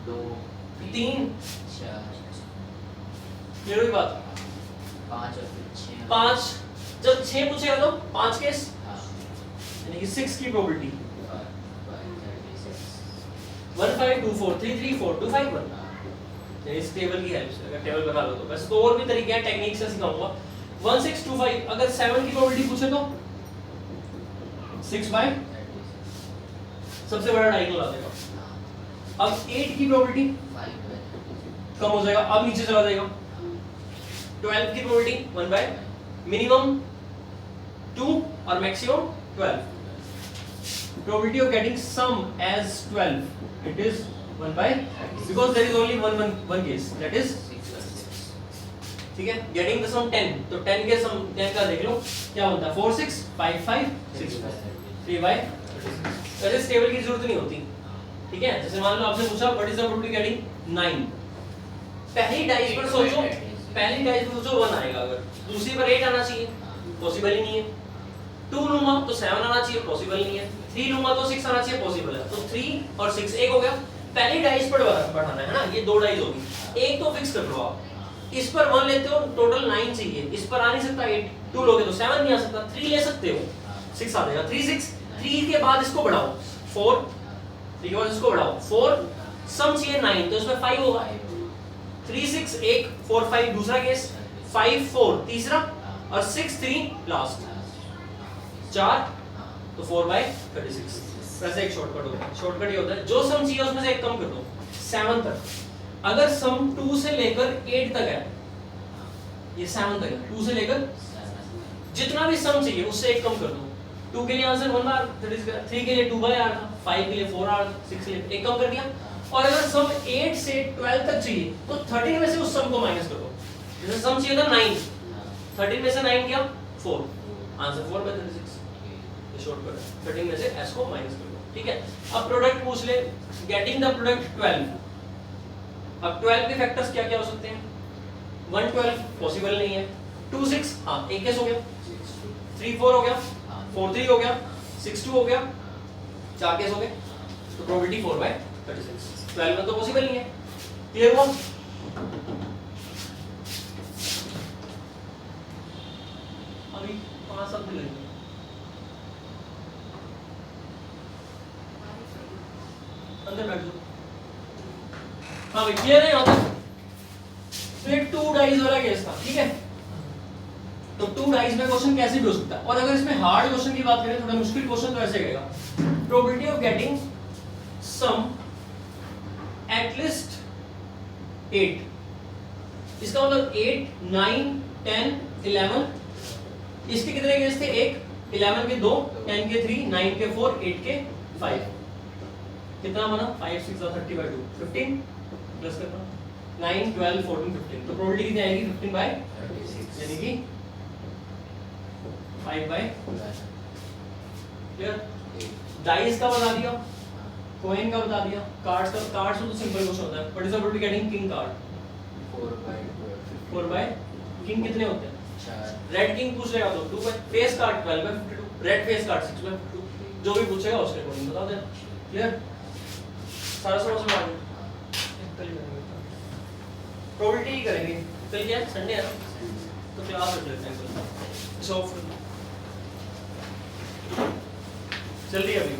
2 3 4, ये वही बात। 5 और 6, 5 जब 6 पूछेगा तो 5 केस, यानी कि 6 की प्रोबेबिलिटी 1 5 2 4 3 3 4 2 5 1, इस टेबल की हेल्प से अगर टेबल बना लो तो। वैसे तो और भी तरीके हैं, टेक्निक से सिखाऊंगा। 1625 अगर 7 की प्रोबेबिलिटी पूछे तो 6 बाय सबसे बड़ा डायगोनल आ जाएगा। अब 8 की प्रोबेबिलिटी 5 बाय कम हो जाएगा, अब नीचे चला जाएगा। 12 की प्रोबेबिलिटी 1 बाय मिनिमम 2 और maximum 12। Probability of getting sum as 12 it is 1 by because there is only one case that is 6 ठीक है। getting the sum 10 तो 10 के sum 10 का देख लो क्या बनता है 4 6 5 5 6 3 by वैसे इस टेबल की जरूरत नहीं होती, ठीक है। जैसे मान लो आपसे पूछा what is the probability getting 9, पहली डाइस पर सोचो, पहली डाइस पर सोचो 1 आएगा, अगर दूसरी पर 8 आना चाहिए, पॉसिबल ही नहीं है। 2 लूंगा तो 7 आना चाहिए, पॉसिबल नहीं है। 3 लूंगा तो 6 आना चाहिए, पॉसिबल है। तो 3 और 6 एक हो गया। पहली डाइस पर बढ़ाना है ना, ये 2 डाइस होगी, एक तो फिक्स कर लो आप। इस पर 1 लेते हो टोटल 9 चाहिए, इस पर आ नहीं सकता 8, 2 लोगे तो 7 नहीं आ सकता, 3 ले सकते हो 6 आ जाएगा। 3 6 3 के बाद इसको बढ़ाओ 4, 3 के बाद इसको बढ़ाओ 4, सम चाहिए 9 तो इसमें 5 होगा। 3 6 1 4 5 दूसरा केस, 5 4 तीसरा और 6 3 लास्ट 4 तो 4 बाय 36। वैसे एक शॉर्टकट होता है, शॉर्टकट ये होता है जो सम चाहिए उसमें से एक कम कर दो 7 तक। अगर सम 2 से लेकर 8 तक है, ये 7 तक है, 2 से लेकर जितना भी सम चाहिए उससे एक कम कर दो। 2 के लिए आंसर 1 बार, 3 के लिए 2 बाय आर था, 5 के लिए 4 आर, 6 के लिए एक कम कर दिया। और अगर सम 8 से 12 तक चाहिए तो 13 में से उस सम को माइनस कर दो। जैसे सम चाहिए था 9, 13 में से 9 गया 4, आंसर 4 बाय 36। शॉर्टकट है, 13 में से s को माइनस कर दो, ठीक है। अब प्रोडक्ट पूछ ले, गेटिंग द प्रोडक्ट 12। अब 12 के फैक्टर्स क्या क्या हो सकते हैं? 1 12 पॉसिबल नहीं है, 2 6 हां एक केस हो गया, 3 4 हो गया, 4 3 हो गया, 6 2 हो गया, 4 केस हो गए। तो प्रोबेबिलिटी 4 बाय 36, 12 में तो पॉसिबल नहीं है। क्लियर हुआ? अभी 5 शब्द लगेंगे। अंदर बैठ जाओ। हाँ भाई क्लियर है यहाँ तक? तो एक 2 डाइस वाला केस था, ठीक है। तो 2 डाइस में क्वेश्चन कैसे भी हो सकता है। और अगर इसमें हार्ड क्वेश्चन की बात करें, थोड़ा मुश्किल क्वेश्चन तो ऐसे रहेगा, probability of getting sum at least 8। इसका मतलब 8 9 10 11, इसके कितने केस थे? 1 11 के 2 10 के 3 9 के 4 8 के 5, कितना बना? 5 6 30 बाय 2 15 प्लस करना 9 12 14 15। तो प्रोबेबिलिटी कितनी आएगी? 15 बाय 36, यानी कि 5 बाय। क्लियर? डाइस का बता दिया, कॉइन का बता दिया, कार्ड्स का। कार्ड्स तो सिंपल क्वेश्चन होता है, what is the probability getting king card? 4 by king कितने होते हैं? 4। रेड किंग पूछ लेगा तो 2 by, face card 12 by 52, red face card 6 by 52, जो भी पूछेगा उसके अकॉर्डिंग बता देना। क्लियर? सारा समझ में आ गया? कल प्रोबेबिलिटी करेंगे, कल क्या संडे है ना, तो क्लास रख लेते हैं कल सॉफ्ट जल्दी अभी।